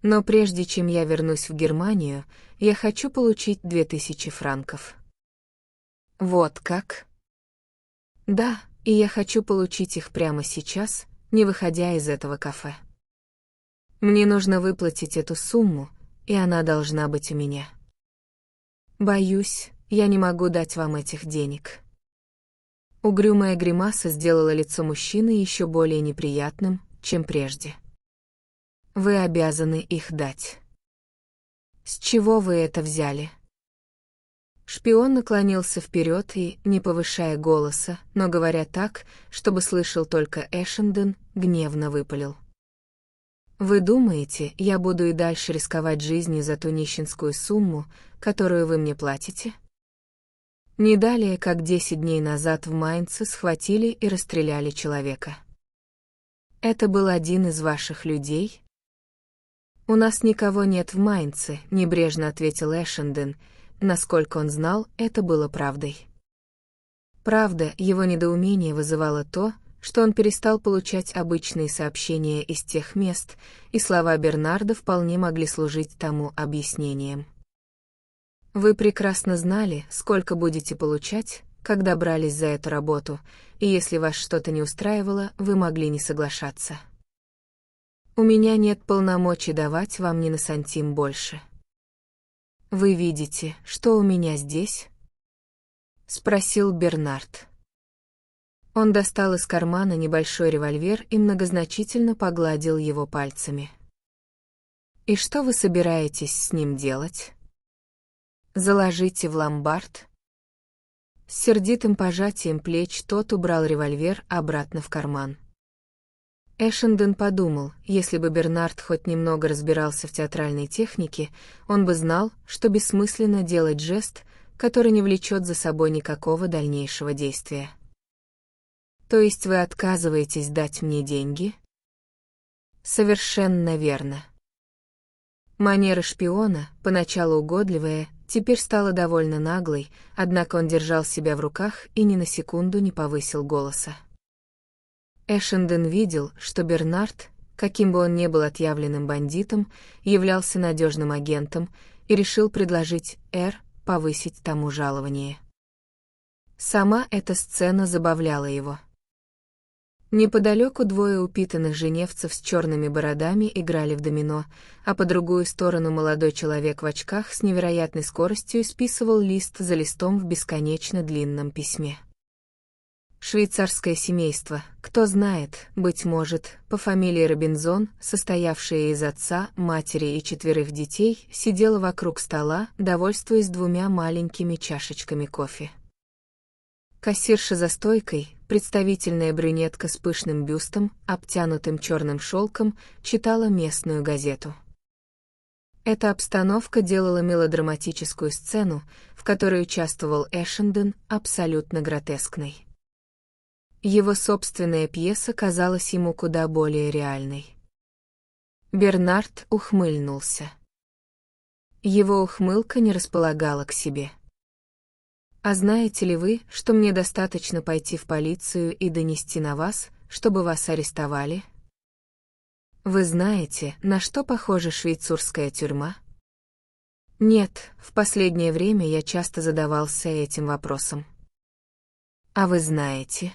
«Но прежде чем я вернусь в Германию, я хочу получить 2000 франков». «Вот как?» «Да, и я хочу получить их прямо сейчас, не выходя из этого кафе. Мне нужно выплатить эту сумму, и она должна быть у меня. Боюсь, я не могу дать вам этих денег». Угрюмая гримаса сделала лицо мужчины еще более неприятным, чем прежде. «Вы обязаны их дать». «С чего вы это взяли?» Шпион наклонился вперед и, не повышая голоса, но говоря так, чтобы слышал только Эшенден, гневно выпалил: «Вы думаете, я буду и дальше рисковать жизнью за ту нищенскую сумму, которую вы мне платите?» Не далее, как 10 дней назад в Майнце схватили и расстреляли человека. Это был один из ваших людей? «У нас никого нет в Майнце», — небрежно ответил Эшенден. Насколько он знал, это было правдой. Правда, его недоумение вызывало то, что он перестал получать обычные сообщения из тех мест, и слова Бернарда вполне могли служить тому объяснением. «Вы прекрасно знали, сколько будете получать, когда брались за эту работу, и если вас что-то не устраивало, вы могли не соглашаться. У меня нет полномочий давать вам ни на сантим больше. Вы видите, что у меня здесь?» — спросил Бернард. Он достал из кармана небольшой револьвер и многозначительно погладил его пальцами. «И что вы собираетесь с ним делать? Заложите в ломбард?» С сердитым пожатием плеч тот убрал револьвер обратно в карман. Эшенден подумал, если бы Бернард хоть немного разбирался в театральной технике, он бы знал, что бессмысленно делать жест, который не влечет за собой никакого дальнейшего действия. «То есть вы отказываетесь дать мне деньги?» «Совершенно верно». Манера шпиона, поначалу угодливая, теперь стала довольно наглой, однако он держал себя в руках и ни на секунду не повысил голоса. Эшенден видел, что Бернард, каким бы он ни был отъявленным бандитом, являлся надежным агентом и решил предложить повысить тому жалование. Сама эта сцена забавляла его. Неподалеку двое упитанных женевцев с черными бородами играли в домино, а по другую сторону молодой человек в очках с невероятной скоростью исписывал лист за листом в бесконечно длинном письме. Швейцарское семейство, кто знает, быть может, по фамилии Робинзон, состоявшее из отца, матери и 4 детей, сидело вокруг стола, довольствуясь 2 маленькими чашечками кофе. Кассирша за стойкой, представительная брюнетка с пышным бюстом, обтянутым черным шелком, читала местную газету. Эта обстановка делала мелодраматическую сцену, в которой участвовал Эшенден, абсолютно гротескной. Его собственная пьеса казалась ему куда более реальной. Бернард ухмыльнулся. Его ухмылка не располагала к себе. «А знаете ли вы, что мне достаточно пойти в полицию и донести на вас, чтобы вас арестовали? Вы знаете, на что похожа швейцарская тюрьма?» «Нет, в последнее время я часто задавался этим вопросом». «А вы знаете?»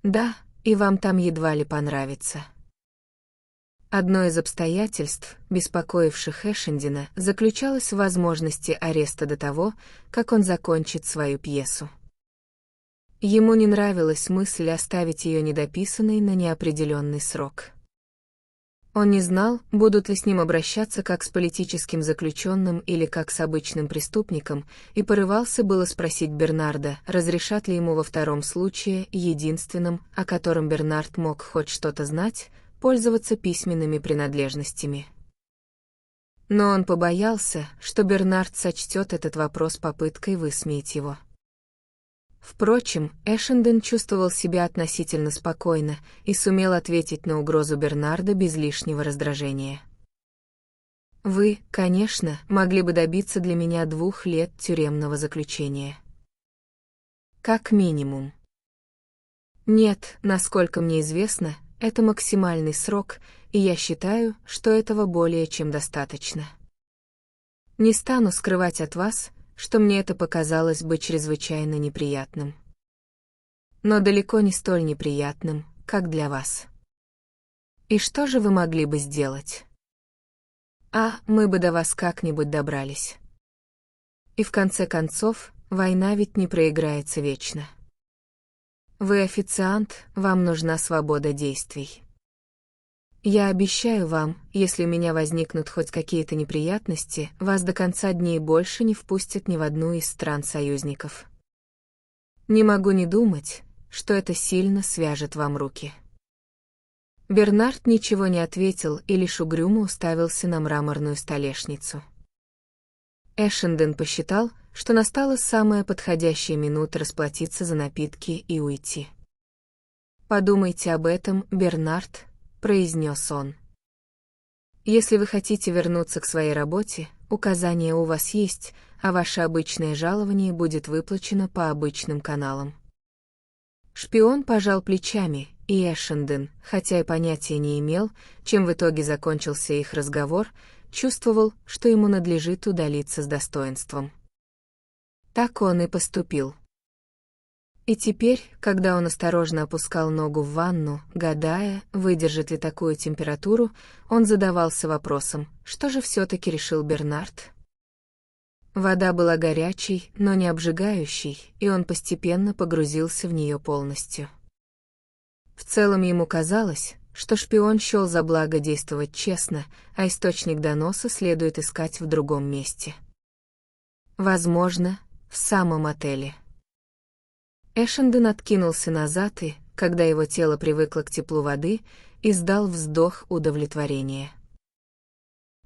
«Да, и вам там едва ли понравится». Одно из обстоятельств, беспокоивших Эшендена, заключалось в возможности ареста до того, как он закончит свою пьесу. Ему не нравилась мысль оставить ее недописанной на неопределенный срок. Он не знал, будут ли с ним обращаться как с политическим заключенным или как с обычным преступником, и порывался было спросить Бернарда, разрешат ли ему во втором случае, единственном, о котором Бернард мог хоть что-то знать, пользоваться письменными принадлежностями. Но он побоялся, что Бернард сочтет этот вопрос попыткой высмеять его. Впрочем, Эшенден чувствовал себя относительно спокойно и сумел ответить на угрозу Бернарда без лишнего раздражения. «Вы, конечно, могли бы добиться для меня 2 лет тюремного заключения. Как минимум. Нет, насколько мне известно, это максимальный срок, и я считаю, что этого более чем достаточно. Не стану скрывать от вас, что мне это показалось бы чрезвычайно неприятным. Но далеко не столь неприятным, как для вас. И что же вы могли бы сделать? Мы бы до вас как-нибудь добрались. И в конце концов, война ведь не проиграется вечно. Вы официант, вам нужна свобода действий. Я обещаю вам, если у меня возникнут хоть какие-то неприятности, вас до конца дней больше не впустят ни в одну из стран-союзников. Не могу не думать, что это сильно свяжет вам руки». Бернард ничего не ответил и лишь угрюмо уставился на мраморную столешницу. Эшенден посчитал, что настала самая подходящая минута расплатиться за напитки и уйти. «Подумайте об этом, Бернард», — произнес он. «Если вы хотите вернуться к своей работе, указания у вас есть, а ваше обычное жалование будет выплачено по обычным каналам». Шпион пожал плечами, и Эшенден, хотя и понятия не имел, чем в итоге закончился их разговор, чувствовал, что ему надлежит удалиться с достоинством. Так он и поступил. И теперь, когда он осторожно опускал ногу в ванну, гадая, выдержит ли такую температуру, он задавался вопросом, что же все-таки решил Бернард? Вода была горячей, но не обжигающей, и он постепенно погрузился в нее полностью. В целом ему казалось, что шпион счел за благо действовать честно, а источник доноса следует искать в другом месте. Возможно, в самом отеле. Эшенден откинулся назад и, когда его тело привыкло к теплу воды, издал вздох удовлетворения.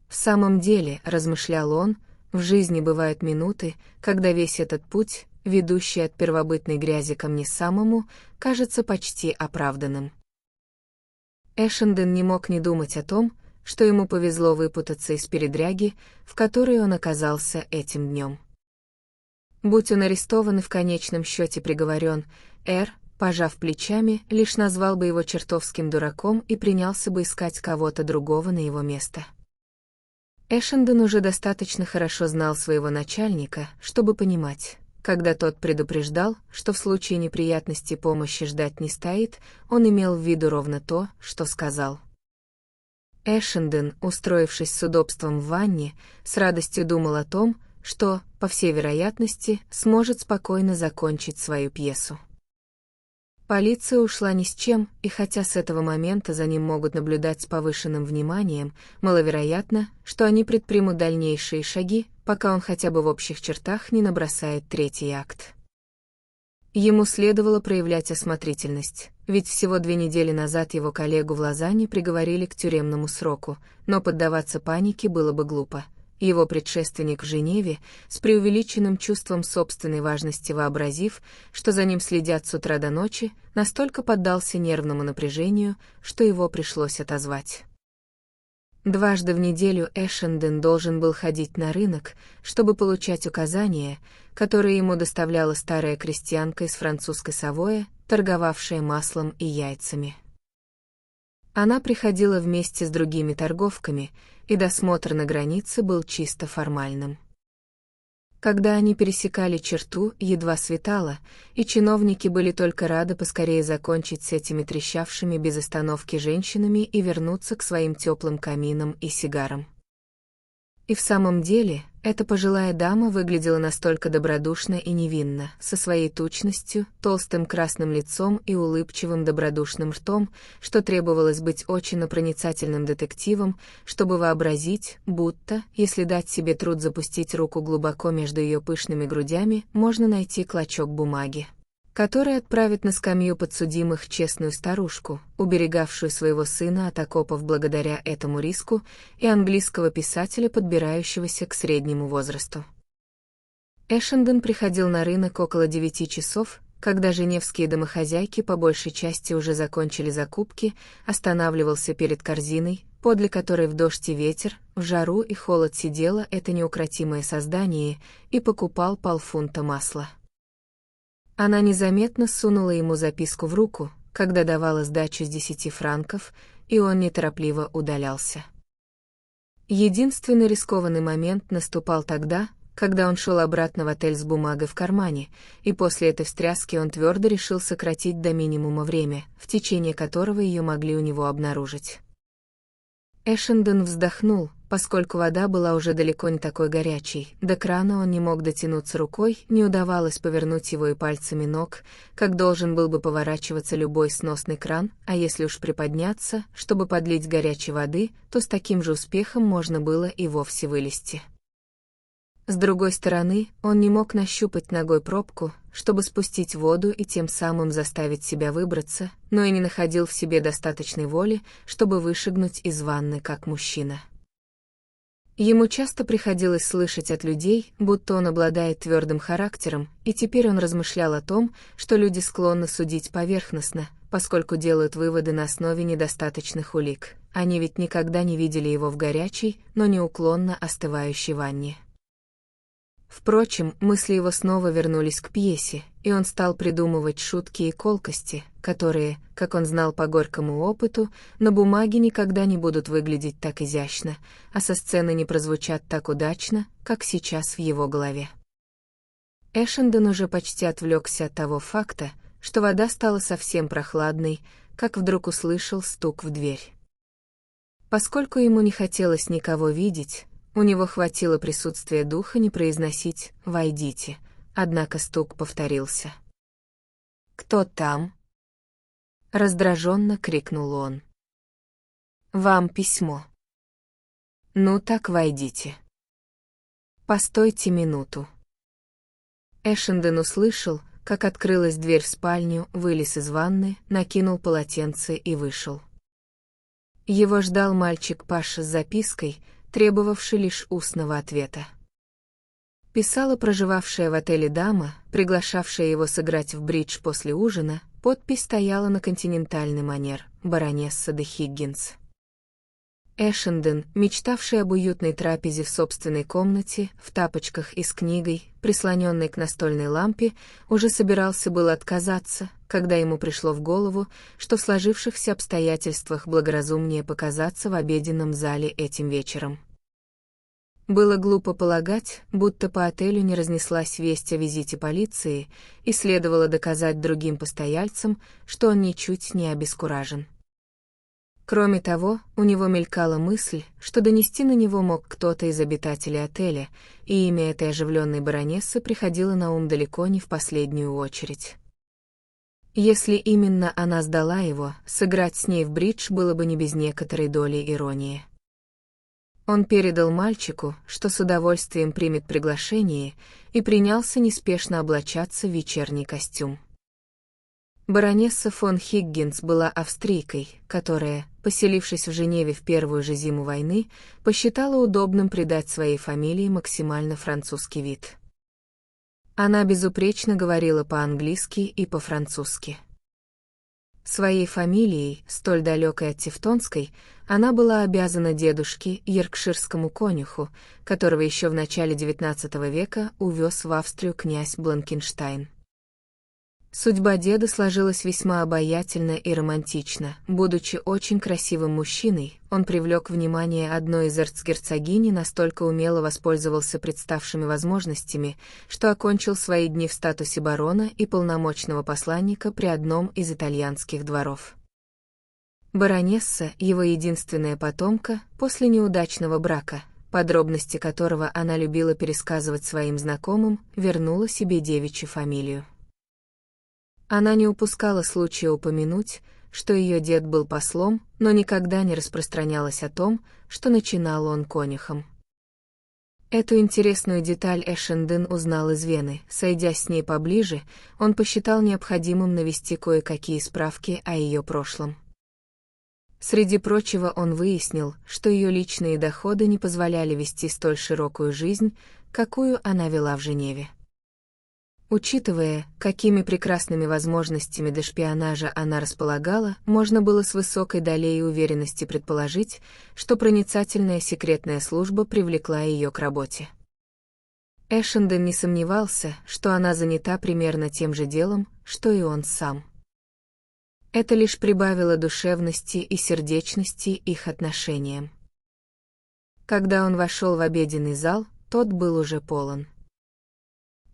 В самом деле, размышлял он, в жизни бывают минуты, когда весь этот путь, ведущий от первобытной грязи ко мне самому, кажется почти оправданным. Эшенден не мог не думать о том, что ему повезло выпутаться из передряги, в которой он оказался этим днем. Будь он арестован и в конечном счете приговорен, пожав плечами, лишь назвал бы его чертовским дураком и принялся бы искать кого-то другого на его место. Эшенден уже достаточно хорошо знал своего начальника, чтобы понимать, когда тот предупреждал, что в случае неприятностей помощи ждать не стоит, он имел в виду ровно то, что сказал. Эшенден, устроившись с удобством в ванне, с радостью думал о том, что, по всей вероятности, сможет спокойно закончить свою пьесу. Полиция ушла ни с чем, и хотя с этого момента за ним могут наблюдать с повышенным вниманием, маловероятно, что они предпримут дальнейшие шаги, пока он хотя бы в общих чертах не набросает 3-й акт. Ему следовало проявлять осмотрительность, ведь всего 2 недели назад его коллегу в Лозанне приговорили к тюремному сроку, но поддаваться панике было бы глупо. Его предшественник в Женеве, с преувеличенным чувством собственной важности вообразив, что за ним следят с утра до ночи, настолько поддался нервному напряжению, что его пришлось отозвать. 2 раза в неделю Эшенден должен был ходить на рынок, чтобы получать указания, которые ему доставляла старая крестьянка из французской Савойи, торговавшая маслом и яйцами. Она приходила вместе с другими торговками, и досмотр на границе был чисто формальным. Когда они пересекали черту, едва светало, и чиновники были только рады поскорее закончить с этими трещавшими без остановки женщинами и вернуться к своим теплым каминам и сигарам. И в самом деле, Эта пожилая дама выглядела настолько добродушно и невинно, со своей тучностью, толстым красным лицом и улыбчивым добродушным ртом, что требовалось быть очень проницательным детективом, чтобы вообразить, будто, если дать себе труд запустить руку глубоко между ее пышными грудями, можно найти клочок бумаги, который отправит на скамью подсудимых честную старушку, уберегавшую своего сына от окопов благодаря этому риску, и английского писателя, подбирающегося к среднему возрасту. Эшенден приходил на рынок около 9 часов, когда женевские домохозяйки по большей части уже закончили закупки, останавливался перед корзиной, подле которой в дождь и ветер, в жару и холод сидело это неукротимое создание, и покупал полфунта масла. Она незаметно сунула ему записку в руку, когда давала сдачу с 10 франков, и он неторопливо удалялся. Единственный рискованный момент наступал тогда, когда он шел обратно в отель с бумагой в кармане, и после этой встряски он твердо решил сократить до минимума время, в течение которого ее могли у него обнаружить. Эшенден вздохнул, поскольку вода была уже далеко не такой горячей, до крана он не мог дотянуться рукой, не удавалось повернуть его и пальцами ног, как должен был бы поворачиваться любой сносный кран, а если уж приподняться, чтобы подлить горячей воды, то с таким же успехом можно было и вовсе вылезти. С другой стороны, он не мог нащупать ногой пробку, чтобы спустить воду и тем самым заставить себя выбраться, но и не находил в себе достаточной воли, чтобы вышагнуть из ванны как мужчина. Ему часто приходилось слышать от людей, будто он обладает твердым характером, и теперь он размышлял о том, что люди склонны судить поверхностно, поскольку делают выводы на основе недостаточных улик. Они ведь никогда не видели его в горячей, но неуклонно остывающей ванне. Впрочем, мысли его снова вернулись к пьесе, и он стал придумывать шутки и колкости, которые, как он знал по горькому опыту, на бумаге никогда не будут выглядеть так изящно, а со сцены не прозвучат так удачно, как сейчас в его голове. Эшенден уже почти отвлекся от того факта, что вода стала совсем прохладной, как вдруг услышал стук в дверь. Поскольку ему не хотелось никого видеть, у него хватило присутствия духа не произносить «войдите», однако стук повторился. «Кто там?» — раздраженно крикнул он. «Вам письмо». «Ну так войдите». «Постойте минуту». Эшенден услышал, как открылась дверь в спальню, вылез из ванны, накинул полотенце и вышел. Его ждал мальчик Паша с запиской, требовавший лишь устного ответа. Писала проживавшая в отеле дама, приглашавшая его сыграть в бридж после ужина, подпись стояла на континентальный манер «Баронесса де Хиггинс». Эшенден, мечтавший об уютной трапезе в собственной комнате, в тапочках и с книгой, прислоненной к настольной лампе, уже собирался было отказаться, когда ему пришло в голову, что в сложившихся обстоятельствах благоразумнее показаться в обеденном зале этим вечером. Было глупо полагать, будто по отелю не разнеслась весть о визите полиции, и следовало доказать другим постояльцам, что он ничуть не обескуражен. Кроме того, у него мелькала мысль, что донести на него мог кто-то из обитателей отеля, и имя этой оживленной баронессы приходило на ум далеко не в последнюю очередь. Если именно она сдала его, сыграть с ней в бридж было бы не без некоторой доли иронии. Он передал мальчику, что с удовольствием примет приглашение, и принялся неспешно облачаться в вечерний костюм. Баронесса фон Хиггинс была австрийкой, которая, поселившись в Женеве в первую же зиму войны, посчитала удобным придать своей фамилии максимально французский вид. Она безупречно говорила по-английски и по-французски. Своей фамилией, столь далекой от тевтонской, она была обязана дедушке, йоркширскому конюху, которого еще в начале XIX века увез в Австрию князь Бланкенштайн. Судьба деда сложилась весьма обаятельно и романтично. Будучи очень красивым мужчиной, он привлек внимание одной из эрцгерцогинь и настолько умело воспользовался представшими возможностями, что окончил свои дни в статусе барона и полномочного посланника при одном из итальянских дворов. Баронесса, его единственная потомка, после неудачного брака, подробности которого она любила пересказывать своим знакомым, вернула себе девичью фамилию. Она не упускала случая упомянуть, что ее дед был послом, но никогда не распространялась о том, что начинал он конюхом. Эту интересную деталь Эшенден узнал из Вены. Сойдясь с ней поближе, он посчитал необходимым навести кое-какие справки о ее прошлом. Среди прочего он выяснил, что ее личные доходы не позволяли вести столь широкую жизнь, какую она вела в Женеве. Учитывая, какими прекрасными возможностями для шпионажа она располагала, можно было с высокой долей уверенности предположить, что проницательная секретная служба привлекла ее к работе. Эшенден не сомневался, что она занята примерно тем же делом, что и он сам. Это лишь прибавило душевности и сердечности их отношениям. Когда он вошел в обеденный зал, тот был уже полон.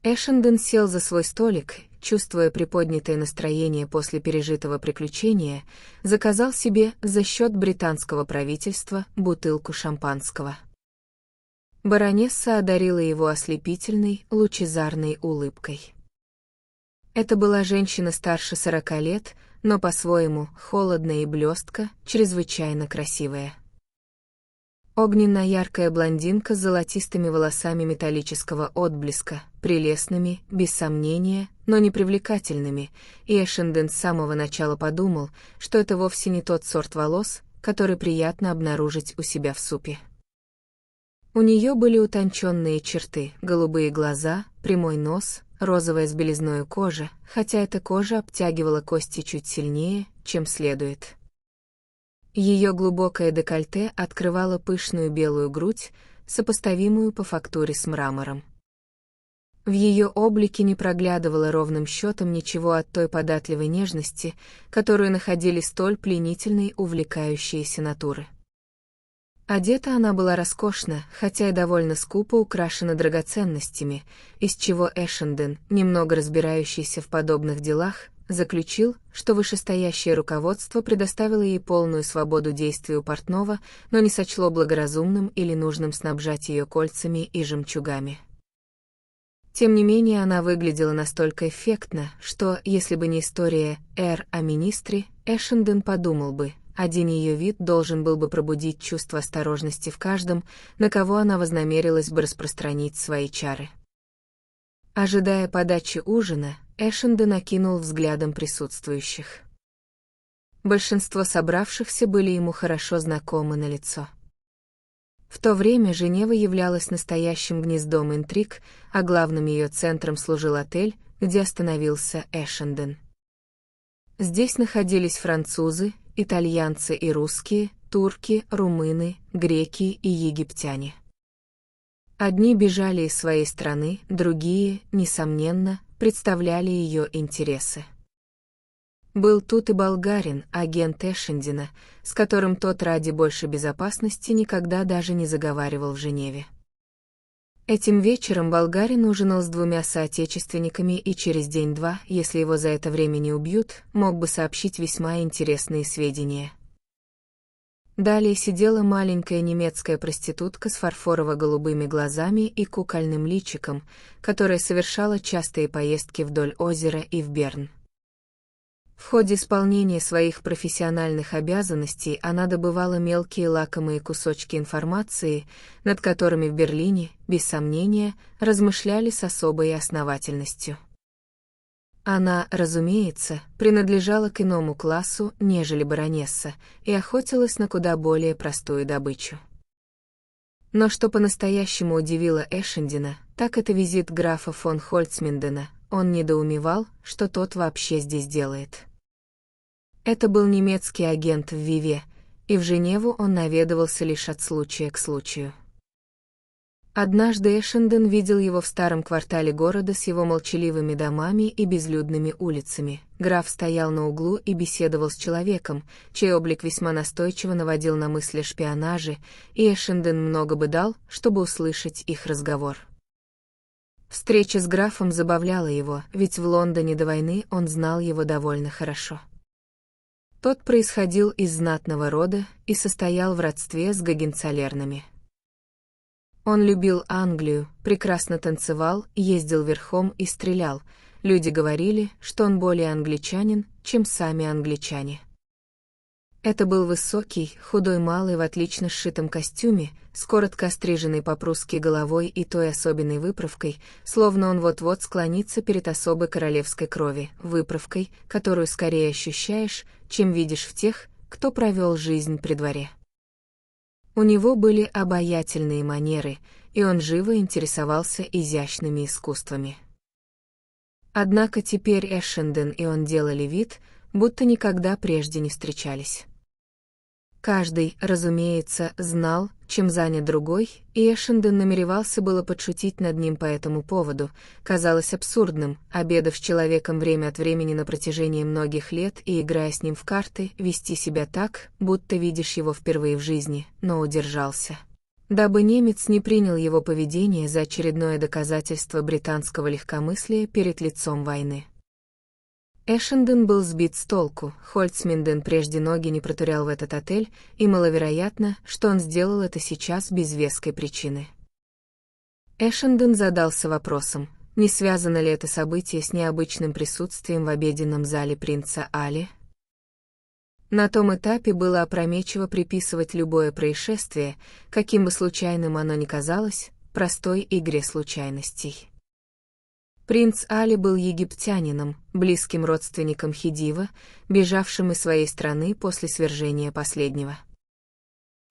Эшенден сел за свой столик, чувствуя приподнятое настроение после пережитого приключения, заказал себе за счет британского правительства бутылку шампанского. Баронесса одарила его ослепительной, лучезарной улыбкой. Это была женщина старше 40 лет, но по-своему холодная и блестка, чрезвычайно красивая. Огненно-яркая блондинка с золотистыми волосами металлического отблеска, прелестными, без сомнения, но непривлекательными, и Эшенден с самого начала подумал, что это вовсе не тот сорт волос, который приятно обнаружить у себя в супе. У нее были утонченные черты, голубые глаза, прямой нос, розовая с белизною кожа, хотя эта кожа обтягивала кости чуть сильнее, чем следует. Ее глубокое декольте открывало пышную белую грудь, сопоставимую по фактуре с мрамором. В ее облике не проглядывало ровным счетом ничего от той податливой нежности, которую находили столь пленительной увлекающиеся натуры. Одета она была роскошно, хотя и довольно скупо украшена драгоценностями, из чего Эшенден, немного разбирающийся в подобных делах, заключил, что вышестоящее руководство предоставило ей полную свободу действий у портного, но не сочло благоразумным или нужным снабжать ее кольцами и жемчугами. Тем не менее, она выглядела настолько эффектно, что, если бы не история «Эр о министре», Эшенден подумал бы, один ее вид должен был бы пробудить чувство осторожности в каждом, на кого она вознамерилась бы распространить свои чары. Ожидая подачи ужина, Эшенден окинул взглядом присутствующих. Большинство собравшихся были ему хорошо знакомы на лицо. В то время Женева являлась настоящим гнездом интриг, а главным ее центром служил отель, где остановился Эшенден. Здесь находились французы, итальянцы и русские, турки, румыны, греки и египтяне. Одни бежали из своей страны, другие, несомненно, представляли ее интересы. Был тут и болгарин, агент Эшендена, с которым тот ради большей безопасности никогда даже не заговаривал в Женеве. Этим вечером болгарин ужинал с двумя соотечественниками и через день-два, если его за это время не убьют, мог бы сообщить весьма интересные сведения. Далее сидела маленькая немецкая проститутка с фарфорово-голубыми глазами и кукольным личиком, которая совершала частые поездки вдоль озера и в Берн. В ходе исполнения своих профессиональных обязанностей она добывала мелкие лакомые кусочки информации, над которыми в Берлине, без сомнения, размышляли с особой основательностью. Она, разумеется, принадлежала к иному классу, нежели баронесса, и охотилась на куда более простую добычу. Но что по-настоящему удивило Эшендена, так это визит графа фон Хольцминдена. Он недоумевал, что тот вообще здесь делает. Это был немецкий агент в Виве, и в Женеву он наведывался лишь от случая к случаю. Однажды Эшенден видел его в старом квартале города с его молчаливыми домами и безлюдными улицами. Граф стоял на углу и беседовал с человеком, чей облик весьма настойчиво наводил на мысли о шпионаже, и Эшенден много бы дал, чтобы услышать их разговор. Встреча с графом забавляла его, ведь в Лондоне до войны он знал его довольно хорошо. Тот происходил из знатного рода и состоял в родстве с Гогенцоллернами. Он любил Англию, прекрасно танцевал, ездил верхом и стрелял. Люди говорили, что он более англичанин, чем сами англичане. Это был высокий, худой малый в отлично сшитом костюме, с коротко остриженной по-прусски головой и той особенной выправкой, словно он вот-вот склонится перед особой королевской крови, выправкой, которую скорее ощущаешь, чем видишь в тех, кто провел жизнь при дворе. У него были обаятельные манеры, и он живо интересовался изящными искусствами. Однако теперь Эшенден и он делали вид, будто никогда прежде не встречались. Каждый, разумеется, знал, чем занят другой, и Эшенден намеревался было подшутить над ним по этому поводу. Казалось абсурдным, обедав с человеком время от времени на протяжении многих лет и играя с ним в карты, вести себя так, будто видишь его впервые в жизни, но удержался. Дабы немец не принял его поведение за очередное доказательство британского легкомыслия перед лицом войны. Эшенден был сбит с толку, Хольцминден прежде ноги не протурял в этот отель, и маловероятно, что он сделал это сейчас без веской причины. Эшенден задался вопросом, не связано ли это событие с необычным присутствием в обеденном зале принца Али. На том этапе было опрометчиво приписывать любое происшествие, каким бы случайным оно ни казалось, простой игре случайностей. Принц Али был египтянином, близким родственником Хидива, бежавшим из своей страны после свержения последнего.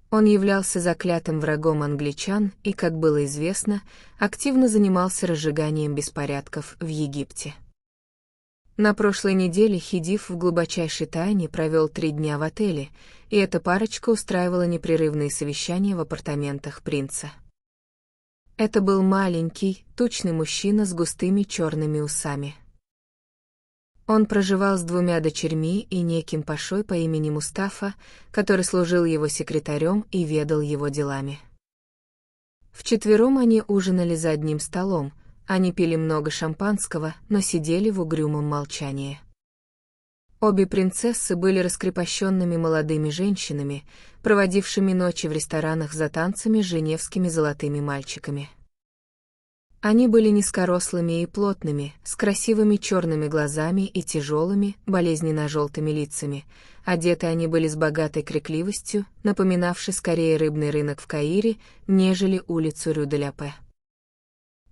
Он являлся заклятым врагом англичан и, как было известно, активно занимался разжиганием беспорядков в Египте. На прошлой неделе Хидив в глубочайшей тайне провел 3 дня в отеле, и эта парочка устраивала непрерывные совещания в апартаментах принца. Это был маленький, тучный мужчина с густыми черными усами. Он проживал с 2 дочерьми и неким пашой по имени Мустафа, который служил его секретарем и ведал его делами. Вчетвером они ужинали за одним столом, они пили много шампанского, но сидели в угрюмом молчании. Обе принцессы были раскрепощенными молодыми женщинами, проводившими ночи в ресторанах за танцами с женевскими золотыми мальчиками. Они были низкорослыми и плотными, с красивыми черными глазами и тяжелыми, болезненно-желтыми лицами. Одеты они были с богатой крикливостью, напоминавшей скорее рыбный рынок в Каире, нежели улицу Рю-де-ля-Пе.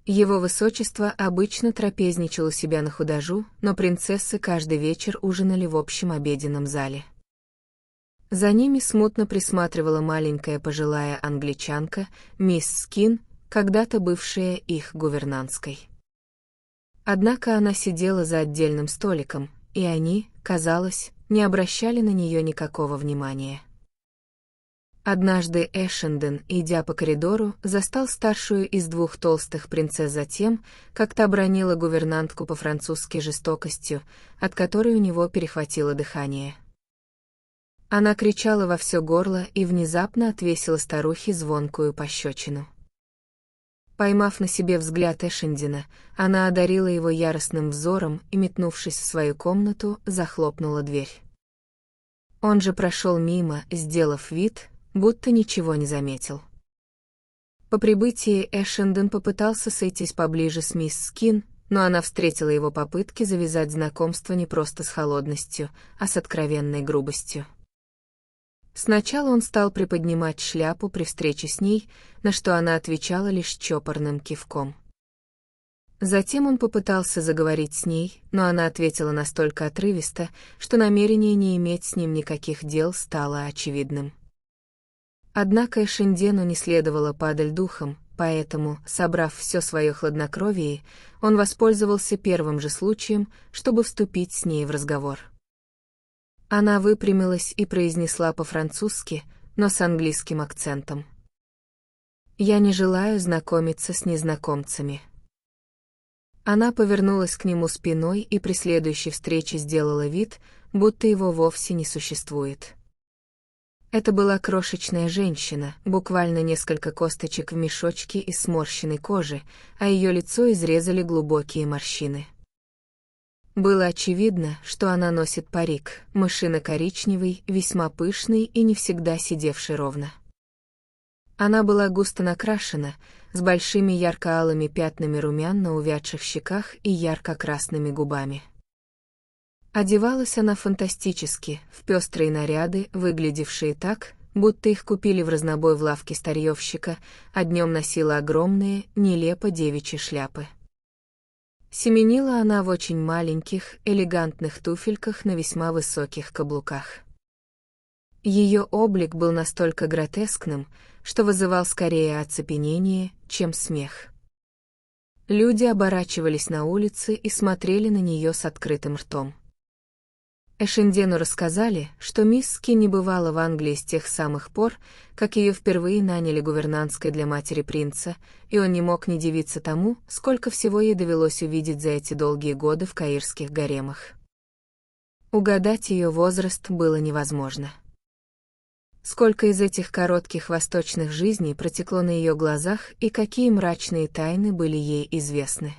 Его высочество обычно трапезничал у себя на художу, но принцессы каждый вечер ужинали в общем обеденном зале. За ними смутно присматривала маленькая пожилая англичанка, мисс Скин, когда-то бывшая их гувернанткой. Однако она сидела за отдельным столиком, и они, казалось, не обращали на нее никакого внимания. Однажды Эшенден, идя по коридору, застал старшую из 2 толстых принцесс за тем, как та бранила гувернантку по-французски жестокостью, от которой у него перехватило дыхание. Она кричала во все горло и внезапно отвесила старухе звонкую пощечину. Поймав на себе взгляд Эшендена, она одарила его яростным взором и, метнувшись в свою комнату, захлопнула дверь. Он же прошел мимо, сделав вид, будто ничего не заметил. По прибытии Эшенден попытался сойтись поближе с мисс Скин, но она встретила его попытки завязать знакомство не просто с холодностью, а с откровенной грубостью. Сначала он стал приподнимать шляпу при встрече с ней, на что она отвечала лишь чопорным кивком. Затем он попытался заговорить с ней, но она ответила настолько отрывисто, что намерение не иметь с ним никаких дел стало очевидным. Однако Эшендену не следовало падать духом, поэтому, собрав все свое хладнокровие, он воспользовался первым же случаем, чтобы вступить с ней в разговор. Она выпрямилась и произнесла по-французски, но с английским акцентом: «Я не желаю знакомиться с незнакомцами». Она повернулась к нему спиной и при следующей встрече сделала вид, будто его вовсе не существует. Это была крошечная женщина, буквально несколько косточек в мешочке из сморщенной кожи, а ее лицо изрезали глубокие морщины. Было очевидно, что она носит парик, мышино-коричневый, весьма пышный и не всегда сидевший ровно. Она была густо накрашена, с большими ярко-алыми пятнами румян на увядших щеках и ярко-красными губами. Одевалась она фантастически, в пестрые наряды, выглядевшие так, будто их купили в разнобой в лавке старьевщика, а днем носила огромные, нелепо девичьи шляпы. Семенила она в очень маленьких, элегантных туфельках на весьма высоких каблуках. Ее облик был настолько гротескным, что вызывал скорее оцепенение, чем смех. Люди оборачивались на улице и смотрели на нее с открытым ртом. Эшендену рассказали, что мисс Ски не бывала в Англии с тех самых пор, как ее впервые наняли гувернанткой для матери принца, и он не мог не дивиться тому, сколько всего ей довелось увидеть за эти долгие годы в каирских гаремах. Угадать ее возраст было невозможно. Сколько из этих коротких восточных жизней протекло на ее глазах и какие мрачные тайны были ей известны.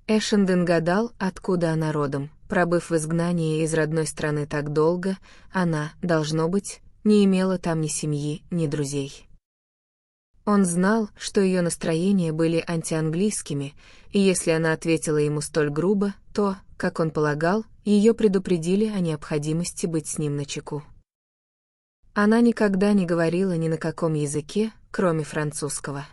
Эшенден гадал, откуда она родом. Пробыв в изгнании из родной страны так долго, она, должно быть, не имела там ни семьи, ни друзей. Он знал, что ее настроения были антианглийскими, и если она ответила ему столь грубо, то, как он полагал, ее предупредили о необходимости быть с ним начеку. Она никогда не говорила ни на каком языке, кроме французского.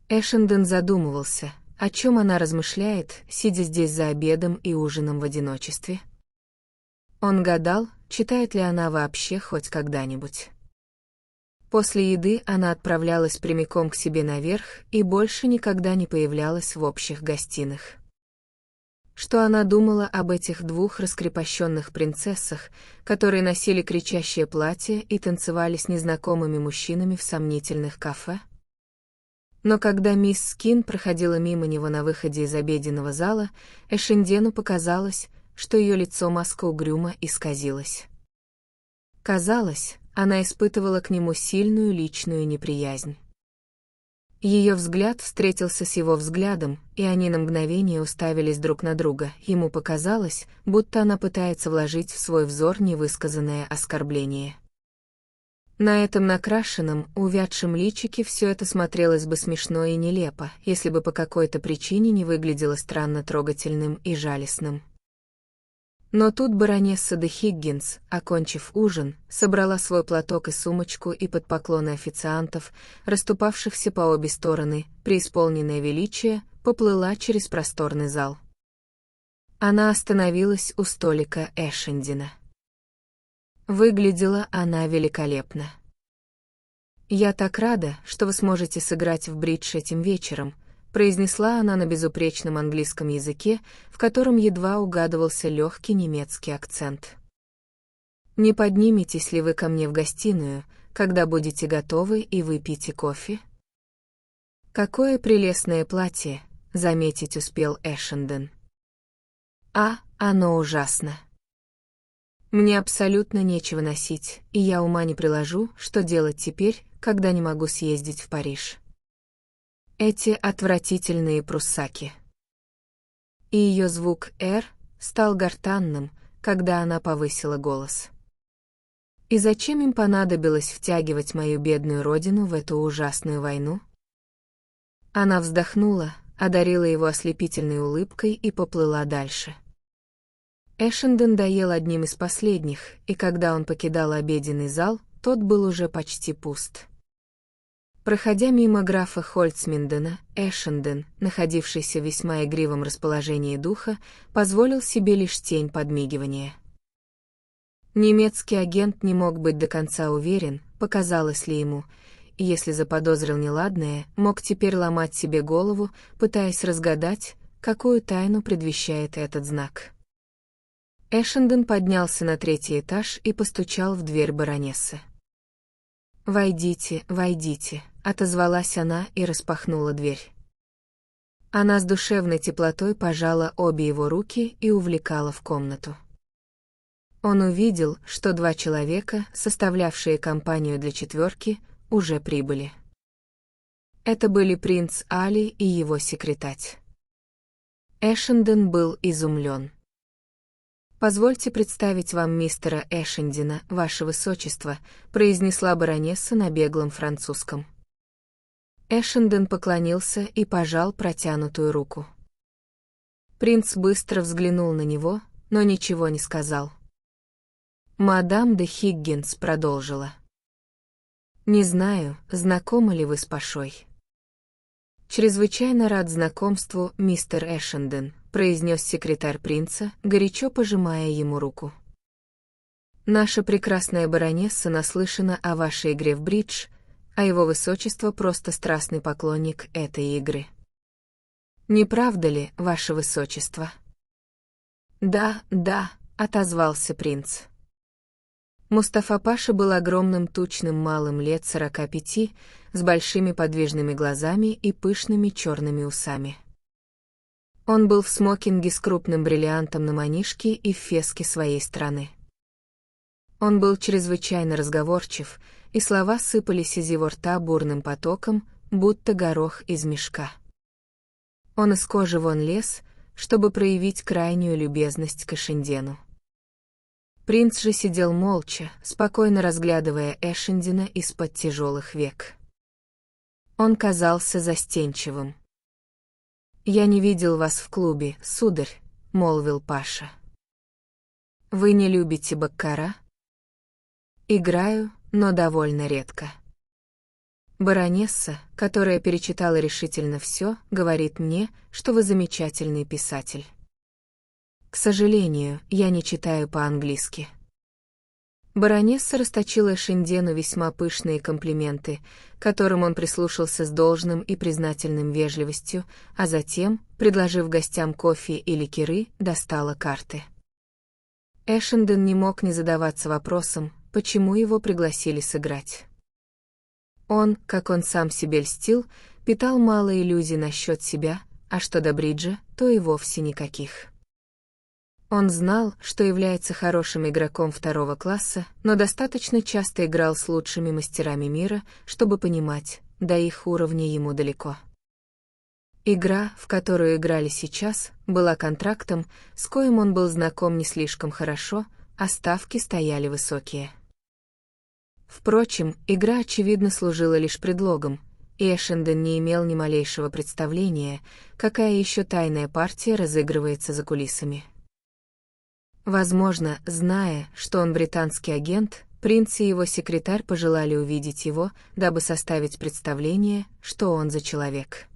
Эшенден задумывался, о чем она размышляет, сидя здесь за обедом и ужином в одиночестве. Он гадал, читает ли она вообще хоть когда-нибудь. После еды она отправлялась прямиком к себе наверх и больше никогда не появлялась в общих гостиных. Что она думала об этих двух раскрепощенных принцессах, которые носили кричащее платье и танцевали с незнакомыми мужчинами в сомнительных кафе? Но когда мисс Скин проходила мимо него на выходе из обеденного зала, Эшендену показалось, что ее лицо маска угрюмо исказилось. Казалось, она испытывала к нему сильную личную неприязнь. Ее взгляд встретился с его взглядом, и они на мгновение уставились друг на друга. Ему показалось, будто она пытается вложить в свой взор невысказанное оскорбление. На этом накрашенном, увядшем личике все это смотрелось бы смешно и нелепо, если бы по какой-то причине не выглядело странно трогательным и жалостным. Но тут баронесса де Хиггинс, окончив ужин, собрала свой платок и сумочку и под поклоны официантов, расступавшихся по обе стороны, преисполненное величие, поплыла через просторный зал. Она остановилась у столика Эшендена. Выглядела она великолепно. «Я так рада, что вы сможете сыграть в бридж этим вечером», произнесла она на безупречном английском языке, в котором едва угадывался легкий немецкий акцент. «Не подниметесь ли вы ко мне в гостиную, когда будете готовы и выпьете кофе?» «Какое прелестное платье», — заметить успел Эшенден. Оно ужасно. Мне абсолютно нечего носить, и я ума не приложу, что делать теперь, когда не могу съездить в Париж. Эти отвратительные пруссаки». И ее звук «р» стал гортанным, когда она повысила голос. «И зачем им понадобилось втягивать мою бедную родину в эту ужасную войну?» Она вздохнула, одарила его ослепительной улыбкой и поплыла дальше. Эшенден доел одним из последних, и когда он покидал обеденный зал, тот был уже почти пуст. Проходя мимо графа Хольцминдена, Эшенден, находившийся в весьма игривом расположении духа, позволил себе лишь тень подмигивания. Немецкий агент не мог быть до конца уверен, показалось ли ему, и если заподозрил неладное, мог теперь ломать себе голову, пытаясь разгадать, какую тайну предвещает этот знак. Эшенден поднялся на 3-й этаж и постучал в дверь баронессы. «Войдите, войдите», — отозвалась она и распахнула дверь. Она с душевной теплотой пожала обе его руки и увлекала в комнату. Он увидел, что 2 человека, составлявшие компанию для 4, уже прибыли. Это были принц Али и его секретарь. Эшенден был изумлен. «Позвольте представить вам мистера Эшендена, ваше высочество», произнесла баронесса на беглом французском. Эшенден поклонился и пожал протянутую руку. Принц быстро взглянул на него, но ничего не сказал. Мадам де Хиггинс продолжила. «Не знаю, знакомы ли вы с Пашой». «Чрезвычайно рад знакомству, мистер Эшенден», произнес секретарь принца, горячо пожимая ему руку. «Наша прекрасная баронесса наслышана о вашей игре в бридж, а его высочество просто страстный поклонник этой игры. Не правда ли, ваше высочество?» «Да, да», — отозвался принц. Мустафа Паша был огромным тучным малым лет 45, с большими подвижными глазами и пышными черными усами. Он был в смокинге с крупным бриллиантом на манишке и в феске своей страны. Он был чрезвычайно разговорчив, и слова сыпались из его рта бурным потоком, будто горох из мешка. Он из кожи вон лез, чтобы проявить крайнюю любезность к Эшендену. Принц же сидел молча, спокойно разглядывая Эшендена из-под тяжелых век. Он казался застенчивым. «Я не видел вас в клубе, сударь», — молвил Паша. «Вы не любите баккара?» «Играю, но довольно редко». Баронесса, которая перечитала решительно все, говорит мне, что вы замечательный писатель. К сожалению, я не читаю по-английски. Баронесса расточила Эшендену весьма пышные комплименты, которым он прислушался с должным и признательным вежливостью, а затем, предложив гостям кофе и ликеры, достала карты. Эшенден не мог не задаваться вопросом, почему его пригласили сыграть. Он, как он сам себе льстил, питал мало иллюзий насчет себя, а что до бриджа, то и вовсе никаких. Он знал, что является хорошим игроком второго класса, но достаточно часто играл с лучшими мастерами мира, чтобы понимать, до их уровня ему далеко. Игра, в которую играли сейчас, была контрактом, с коим он был знаком не слишком хорошо, а ставки стояли высокие. Впрочем, игра, очевидно, служила лишь предлогом, и Эшенден не имел ни малейшего представления, какая еще тайная партия разыгрывается за кулисами. Возможно, зная, что он британский агент, принц и его секретарь пожелали увидеть его, дабы составить представление, что он за человек.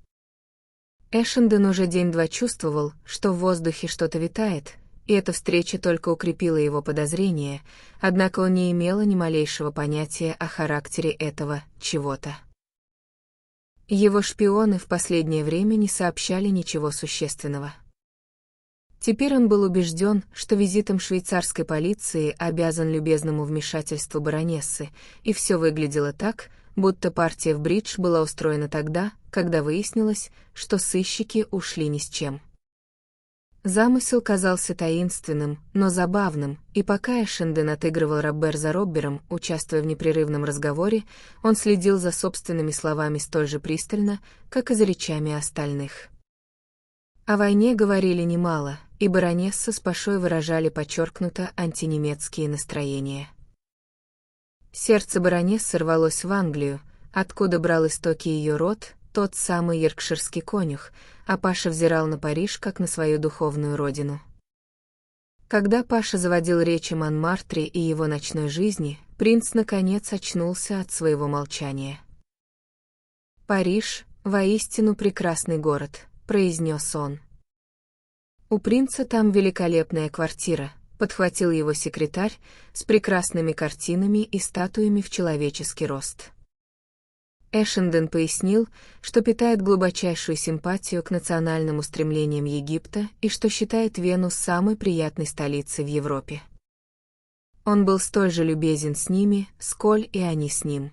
Эшенден уже день-два чувствовал, что в воздухе что-то витает, и эта встреча только укрепила его подозрения, однако он не имел ни малейшего понятия о характере этого чего-то. Его шпионы в последнее время не сообщали ничего существенного. Теперь он был убежден, что визитом швейцарской полиции обязан любезному вмешательству баронессы, и все выглядело так, будто партия в бридж была устроена тогда, когда выяснилось, что сыщики ушли ни с чем. Замысел казался таинственным, но забавным, и пока Эшенден отыгрывал Роббер за Роббером, участвуя в непрерывном разговоре, он следил за собственными словами столь же пристально, как и за речами остальных. О войне говорили немало, и баронесса с Пашой выражали подчеркнуто антинемецкие настроения. Сердце баронессы рвалось в Англию, откуда брал истоки ее род, тот самый йоркширский конюх, а Паша взирал на Париж как на свою духовную родину. Когда Паша заводил речь о Монмартре и его ночной жизни, принц наконец очнулся от своего молчания. «Париж — воистину прекрасный город», — произнес он. «У принца там великолепная квартира», — подхватил его секретарь, с прекрасными картинами и статуями в человеческий рост. Эшенден пояснил, что питает глубочайшую симпатию к национальным устремлениям Египта и что считает Вену самой приятной столицей в Европе. Он был столь же любезен с ними, сколь и они с ним.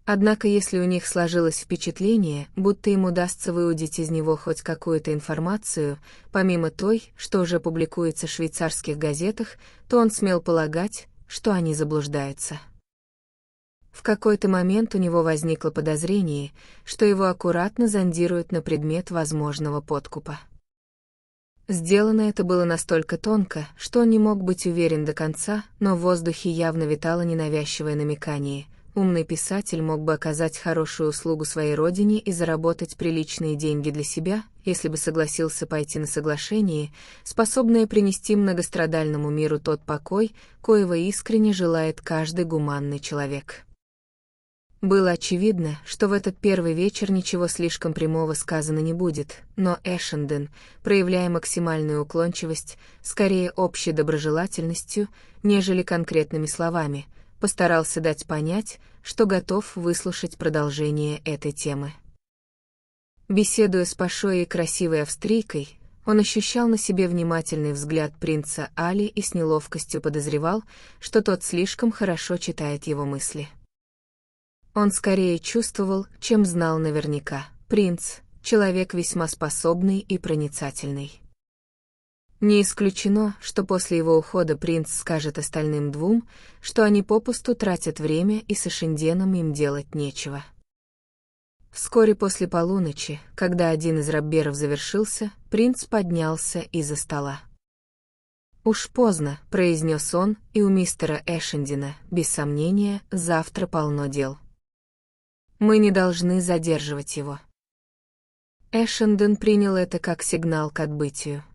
Однако если у них сложилось впечатление, будто им удастся выудить из него хоть какую-то информацию, помимо той, что уже публикуется в швейцарских газетах, то он смел полагать, что они заблуждаются. В какой-то момент у него возникло подозрение, что его аккуратно зондируют на предмет возможного подкупа. Сделано это было настолько тонко, что он не мог быть уверен до конца, но в воздухе явно витало ненавязчивое намекание, умный писатель мог бы оказать хорошую услугу своей родине и заработать приличные деньги для себя, если бы согласился пойти на соглашение, способное принести многострадальному миру тот покой, коего искренне желает каждый гуманный человек. Было очевидно, что в этот первый вечер ничего слишком прямого сказано не будет, но Эшенден, проявляя максимальную уклончивость, скорее общей доброжелательностью, нежели конкретными словами, постарался дать понять, что готов выслушать продолжение этой темы. Беседуя с пошой и красивой австрийкой, он ощущал на себе внимательный взгляд принца Али и с неловкостью подозревал, что тот слишком хорошо читает его мысли. Он скорее чувствовал, чем знал наверняка. Принц — человек весьма способный и проницательный. Не исключено, что после его ухода принц скажет остальным двум, что они попусту тратят время и с Эшенденом им делать нечего. Вскоре после полуночи, когда один из рабберов завершился, принц поднялся из-за стола. «Уж поздно», — произнес он, — «и у мистера Эшендена, без сомнения, завтра полно дел. Мы не должны задерживать его». Эшенден принял это как сигнал к отбытию.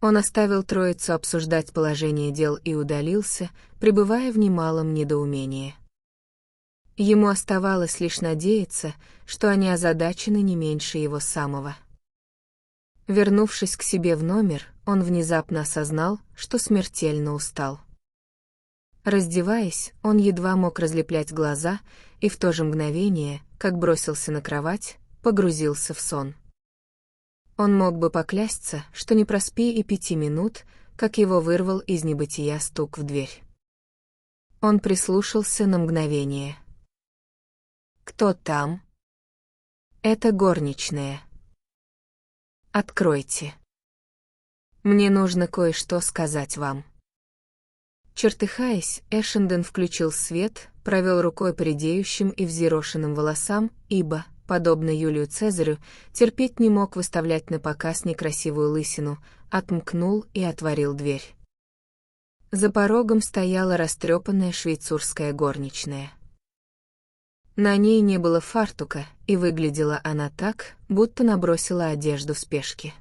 Он оставил троицу обсуждать положение дел и удалился, пребывая в немалом недоумении. Ему оставалось лишь надеяться, что они озадачены не меньше его самого. Вернувшись к себе в номер, он внезапно осознал, что смертельно устал. Раздеваясь, он едва мог разлеплять глаза, и в то же мгновение, как бросился на кровать, погрузился в сон. Он мог бы поклясться, что не проспи и 5 минут, как его вырвал из небытия стук в дверь. Он прислушался на мгновение. «Кто там?» «Это горничная». «Откройте. Мне нужно кое-что сказать вам». Чертыхаясь, Эшенден включил свет, провел рукой по редеющим и взъерошенным волосам, ибо, подобно Юлию Цезарю, терпеть не мог выставлять на показ некрасивую лысину, отмкнул и отворил дверь. За порогом стояла растрепанная швейцурская горничная. На ней не было фартука, и выглядела она так, будто набросила одежду в спешке.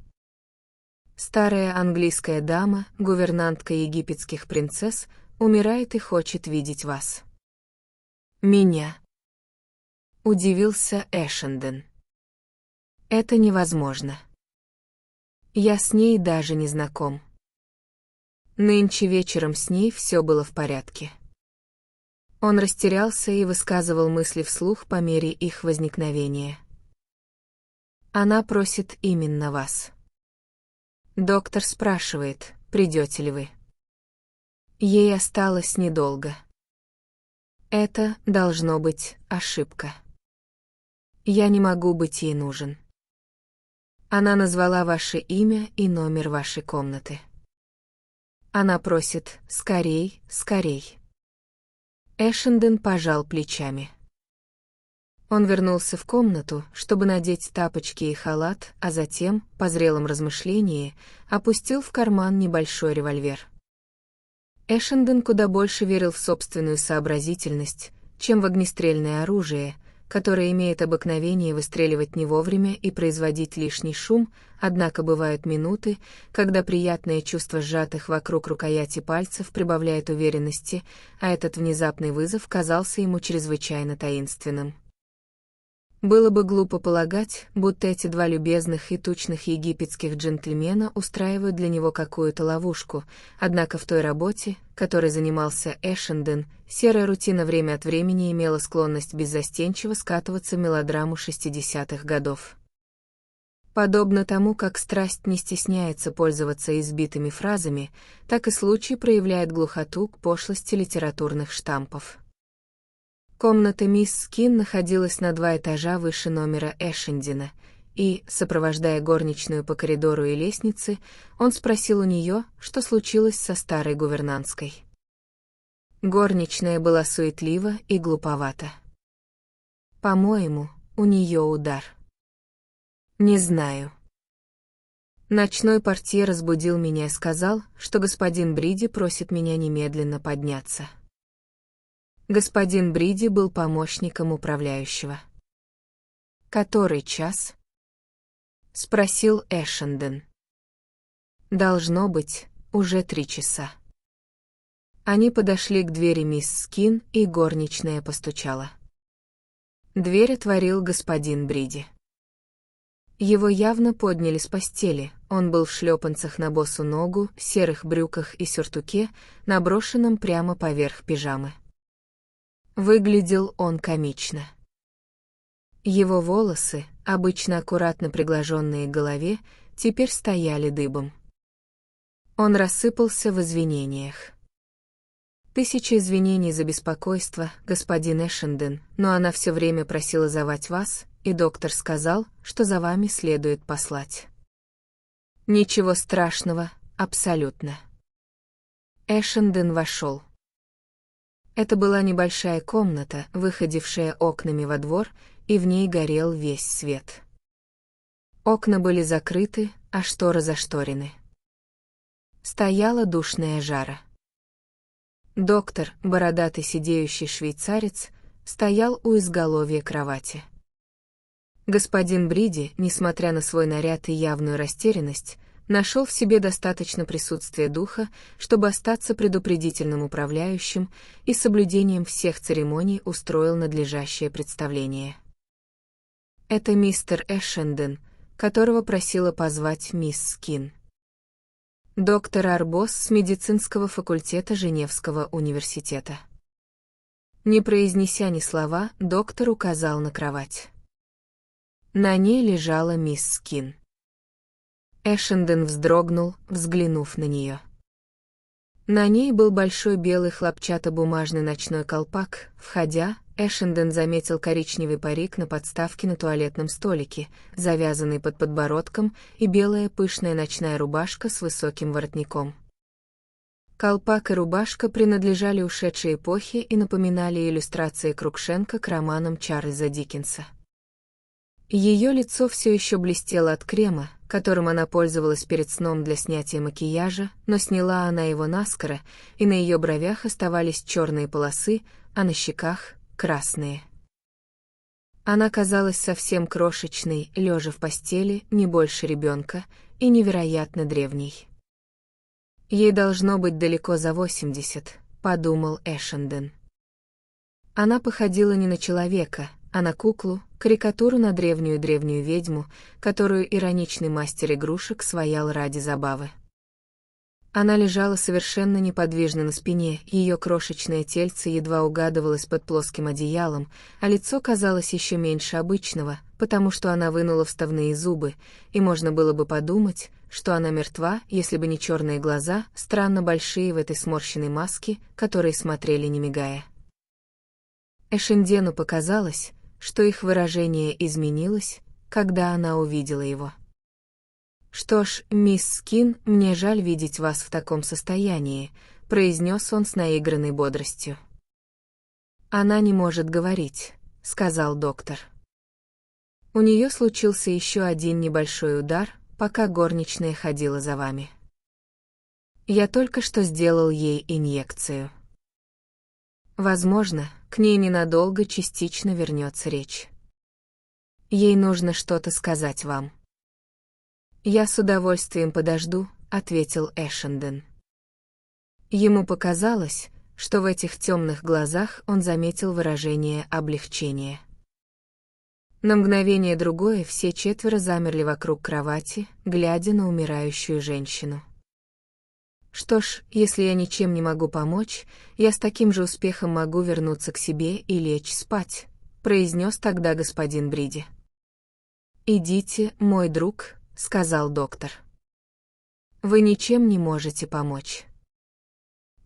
Старая английская дама, гувернантка египетских принцесс, умирает и хочет видеть вас. Меня. Удивился Эшенден. Это невозможно. Я с ней даже не знаком. Нынче вечером с ней все было в порядке. Он растерялся и высказывал мысли вслух по мере их возникновения. Она просит именно вас. Доктор спрашивает, придете ли вы. Ей осталось недолго. Это, должно быть, ошибка. Я не могу быть ей нужен. Она назвала ваше имя и номер вашей комнаты. Она просит «скорей, скорей». Эшенден пожал плечами. Он вернулся в комнату, чтобы надеть тапочки и халат, а затем, по зрелом размышлении, опустил в карман небольшой револьвер. Эшенден куда больше верил в собственную сообразительность, чем в огнестрельное оружие, которое имеет обыкновение выстреливать не вовремя и производить лишний шум, однако бывают минуты, когда приятное чувство сжатых вокруг рукояти пальцев прибавляет уверенности, а этот внезапный вызов казался ему чрезвычайно таинственным. Было бы глупо полагать, будто эти два любезных и тучных египетских джентльмена устраивают для него какую-то ловушку, однако в той работе, которой занимался Эшенден, серая рутина время от времени имела склонность беззастенчиво скатываться в мелодраму 60-х годов. Подобно тому, как страсть не стесняется пользоваться избитыми фразами, так и случай проявляет глухоту к пошлости литературных штампов. Комната мисс Скин находилась на 2 этажа выше номера Эшендена, и, сопровождая горничную по коридору и лестнице, он спросил у нее, что случилось со старой гувернантской. Горничная была суетлива и глуповата. «По-моему, у нее удар». «Не знаю». Ночной портье разбудил меня и сказал, что господин Бриди просит меня немедленно подняться. Господин Бриди был помощником управляющего. «Который час?» — спросил Эшенден. «Должно быть, уже 3 часа». Они подошли к двери мисс Скин, и горничная постучала. Дверь отворил господин Бриди. Его явно подняли с постели, он был в шлепанцах на босу ногу, серых брюках и сюртуке, наброшенном прямо поверх пижамы. Выглядел он комично. Его волосы, обычно аккуратно приглаженные к голове, теперь стояли дыбом. Он рассыпался в извинениях. «Тысячи извинений за беспокойство, господин Эшенден, но она все время просила звать вас, и доктор сказал, что за вами следует послать». «Ничего страшного, абсолютно». Эшенден вошел. Это была небольшая комната, выходившая окнами во двор, и в ней горел весь свет. Окна были закрыты, а шторы зашторены. Стояла душная жара. Доктор, бородатый сидеющий швейцарец, стоял у изголовья кровати. Господин Бриди, несмотря на свой наряд и явную растерянность, нашел в себе достаточно присутствия духа, чтобы остаться предупредительным управляющим и с соблюдением всех церемоний устроил надлежащее представление. Это мистер Эшенден, которого просила позвать мисс Скин. Доктор Арбос с медицинского факультета Женевского университета. Не произнеся ни слова, доктор указал на кровать. На ней лежала мисс Скин. Эшенден вздрогнул, взглянув на нее. На ней был большой белый хлопчатобумажный ночной колпак. Входя, Эшенден заметил коричневый парик на подставке на туалетном столике, завязанный под подбородком, и белая пышная ночная рубашка с высоким воротником. Колпак и рубашка принадлежали ушедшей эпохе и напоминали иллюстрации Крукшенко к романам Чарльза Диккенса. Ее лицо все еще блестело от крема, которым она пользовалась перед сном для снятия макияжа, но сняла она его наскоро, и на ее бровях оставались черные полосы, а на щеках — красные. Она казалась совсем крошечной, лежа в постели, не больше ребенка, и невероятно древней. «Ей должно быть далеко за 80», — подумал Эшенден. Она походила не на человека, а на куклу, карикатуру на древнюю ведьму, которую ироничный мастер игрушек своял ради забавы. Она лежала совершенно неподвижно на спине, ее крошечное тельце едва угадывалось под плоским одеялом, а лицо казалось еще меньше обычного, потому что она вынула вставные зубы, и можно было бы подумать, что она мертва, если бы не черные глаза, странно большие в этой сморщенной маске, которые смотрели не мигая. Эшендену показалось, что их выражение изменилось, когда она увидела его. «Что ж, мисс Скин, мне жаль видеть вас в таком состоянии», — произнес он с наигранной бодростью. «Она не может говорить», — сказал доктор. «У нее случился еще один небольшой удар, пока горничная ходила за вами. Я только что сделал ей инъекцию. Возможно, к ней ненадолго частично вернется речь. Ей нужно что-то сказать вам». «Я с удовольствием подожду», — ответил Эшенден. Ему показалось, что в этих темных глазах он заметил выражение облегчения. На мгновение другое все четверо замерли вокруг кровати, глядя на умирающую женщину. «Что ж, если я ничем не могу помочь, я с таким же успехом могу вернуться к себе и лечь спать», — произнес тогда господин Бриди. «Идите, мой друг», — сказал доктор. «Вы ничем не можете помочь».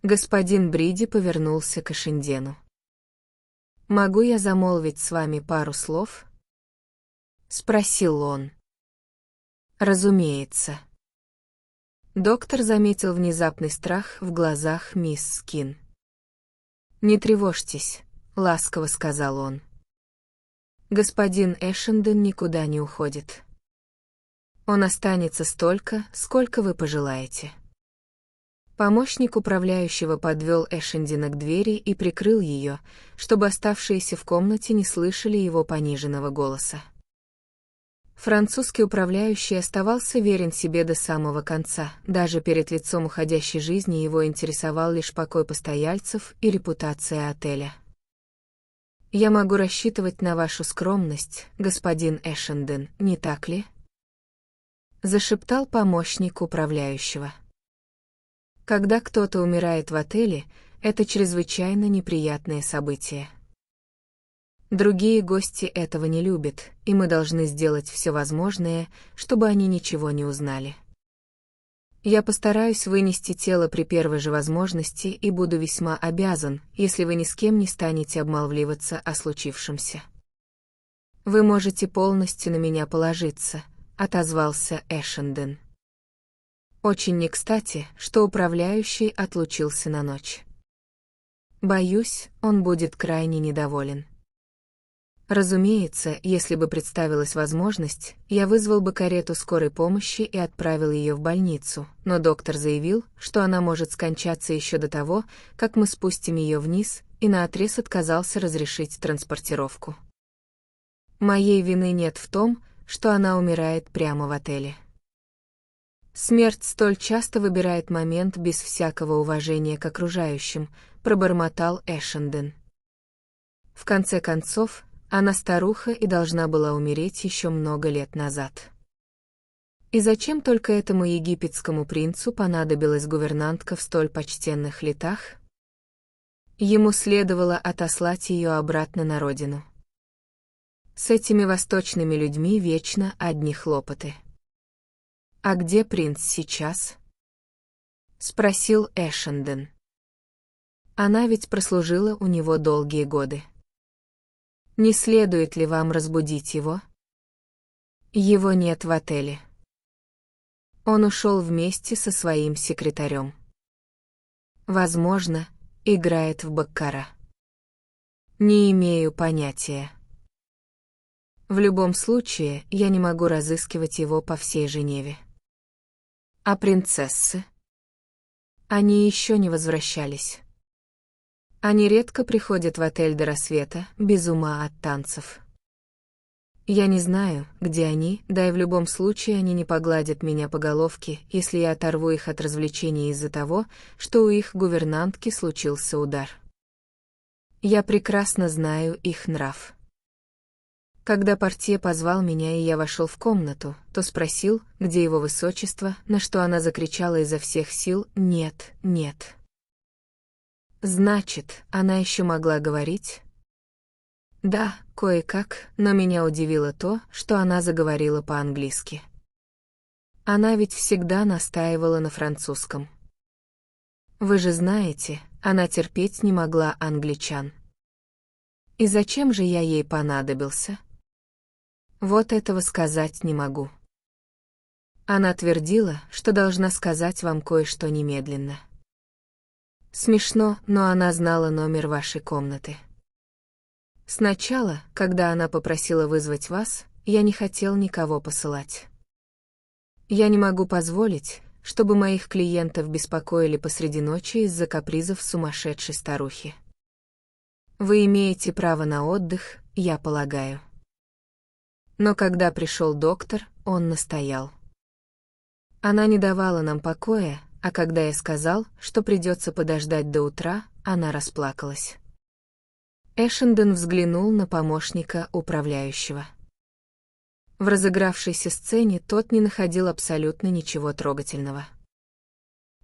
Господин Бриди повернулся к Эшендену. «Могу я замолвить с вами пару слов?» — спросил он. «Разумеется». Доктор заметил внезапный страх в глазах мисс Скин. «Не тревожьтесь», — ласково сказал он. «Господин Эшенден никуда не уходит. Он останется столько, сколько вы пожелаете. Помощник управляющего подвел Эшендина к двери и прикрыл ее, чтобы оставшиеся в комнате не слышали его пониженного голоса. Французский управляющий оставался верен себе до самого конца, даже перед лицом уходящей жизни его интересовал лишь покой постояльцев и репутация отеля. «Я могу рассчитывать на вашу скромность, господин Эшенден, не так ли?» — зашептал помощник управляющего. Когда кто-то умирает в отеле, это чрезвычайно неприятное событие. Другие гости этого не любят, и мы должны сделать все возможное, чтобы они ничего не узнали. Я постараюсь вынести тело при первой же возможности и буду весьма обязан, если вы ни с кем не станете обмолвливаться о случившемся. «Вы можете полностью на меня положиться», — отозвался Эшенден. Очень не кстати, что управляющий отлучился на ночь. Боюсь, он будет крайне недоволен. Разумеется, если бы представилась возможность, я вызвал бы карету скорой помощи и отправил ее в больницу, но доктор заявил, что она может скончаться еще до того, как мы спустим ее вниз, и наотрез отказался разрешить транспортировку. Моей вины нет в том, что она умирает прямо в отеле. Смерть столь часто выбирает момент без всякого уважения к окружающим, пробормотал Эшенден. В конце концов, она старуха и должна была умереть еще много лет назад. И зачем только этому египетскому принцу понадобилась гувернантка в столь почтенных летах? Ему следовало отослать ее обратно на родину. С этими восточными людьми вечно одни хлопоты. «А где принц сейчас?» — спросил Эшенден. «Она ведь прослужила у него долгие годы. Не следует ли вам разбудить его?» «Его нет в отеле. Он ушел вместе со своим секретарем. Возможно, играет в баккара. Не имею понятия. В любом случае, я не могу разыскивать его по всей Женеве. А принцессы? Они еще не возвращались. Они редко приходят в отель до рассвета, без ума от танцев. Я не знаю, где они, да и в любом случае они не погладят меня по головке, если я оторву их от развлечений из-за того, что у их гувернантки случился удар. Я прекрасно знаю их нрав. Когда портье позвал меня и я вошел в комнату, то спросил, где его высочество, на что она закричала изо всех сил: «Нет, нет». Значит, она еще могла говорить? Да, кое-как, но меня удивило то, что она заговорила по-английски. Она ведь всегда настаивала на французском. Вы же знаете, она терпеть не могла англичан. И зачем же я ей понадобился? Вот этого сказать не могу. Она твердила, что должна сказать вам кое-что немедленно. Смешно, но она знала номер вашей комнаты. Сначала, когда она попросила вызвать вас, я не хотел никого посылать. Я не могу позволить, чтобы моих клиентов беспокоили посреди ночи из-за капризов сумасшедшей старухи. Вы имеете право на отдых, я полагаю. Но когда пришел доктор, он настоял. Она не давала нам покоя, а когда я сказал, что придется подождать до утра, она расплакалась. Эшенден взглянул на помощника управляющего. В разыгравшейся сцене тот не находил абсолютно ничего трогательного.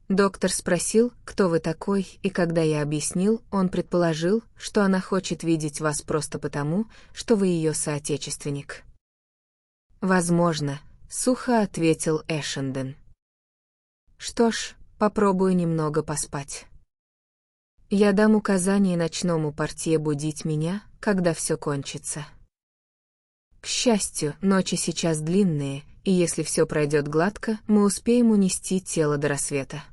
Доктор спросил, кто вы такой, и когда я объяснил, он предположил, что она хочет видеть вас просто потому, что вы ее соотечественник. «Возможно», — сухо ответил Эшенден. «Что ж, попробую немного поспать. Я дам указание ночному портье будить меня, когда все кончится. К счастью, ночи сейчас длинные, и если все пройдет гладко, мы успеем унести тело до рассвета».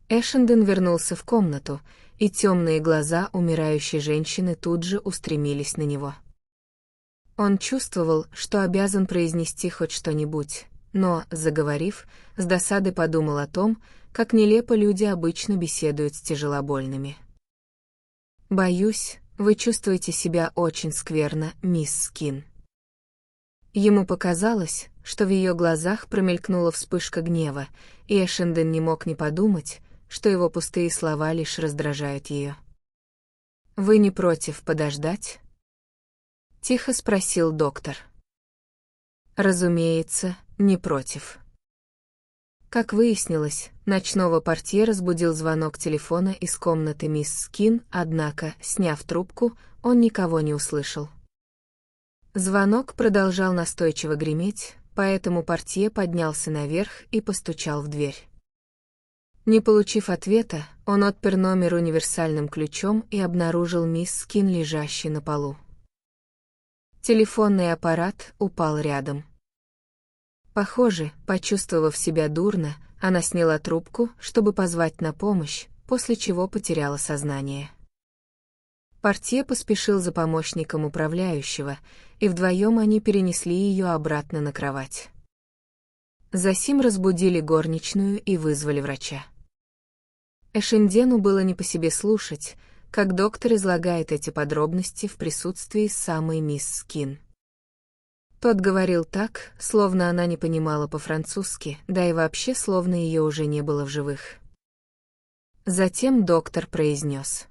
Эшенден вернулся в комнату, и темные глаза умирающей женщины тут же устремились на него. Он чувствовал, что обязан произнести хоть что-нибудь, но, заговорив, с досадой подумал о том, как нелепо люди обычно беседуют с тяжелобольными. «Боюсь, вы чувствуете себя очень скверно, мисс Скин». Ему показалось, что в ее глазах промелькнула вспышка гнева, и Эшенден не мог не подумать, что его пустые слова лишь раздражают ее. «Вы не против подождать?» — тихо спросил доктор. «Разумеется, не против». Как выяснилось, ночного портье разбудил звонок телефона из комнаты мисс Скин, однако, сняв трубку, он никого не услышал. Звонок продолжал настойчиво греметь, поэтому портье поднялся наверх и постучал в дверь. Не получив ответа, он отпер номер универсальным ключом и обнаружил мисс Скин, лежащей на полу. Телефонный аппарат упал рядом. Похоже, почувствовав себя дурно, она сняла трубку, чтобы позвать на помощь, после чего потеряла сознание. Портье поспешил за помощником управляющего, и вдвоем они перенесли ее обратно на кровать. Засим разбудили горничную и вызвали врача. Эшендену было не по себе слушать, как доктор излагает эти подробности в присутствии самой мисс Скин. Тот говорил так, словно она не понимала по-французски, да и вообще словно ее уже не было в живых. Затем доктор произнес: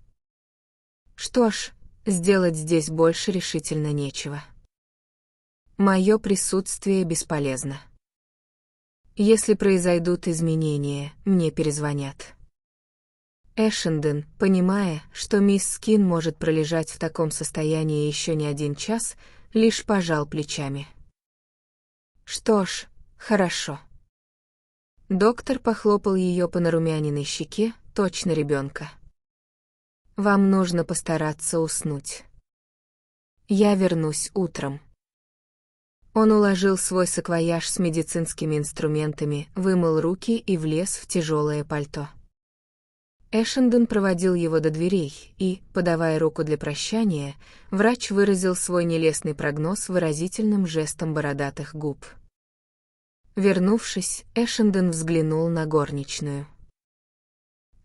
«Что ж, сделать здесь больше решительно нечего. Мое присутствие бесполезно. Если произойдут изменения, мне перезвонят». Эшенден, понимая, что мисс Скин может пролежать в таком состоянии еще не 1 час, лишь пожал плечами. «Что ж, хорошо». Доктор похлопал ее по нарумяненной щеке, точно ребенка. «Вам нужно постараться уснуть. Я вернусь утром». Он уложил свой саквояж с медицинскими инструментами, вымыл руки и влез в тяжелое пальто. Эшенден проводил его до дверей, и, подавая руку для прощания, врач выразил свой нелестный прогноз выразительным жестом бородатых губ. Вернувшись, Эшенден взглянул на горничную.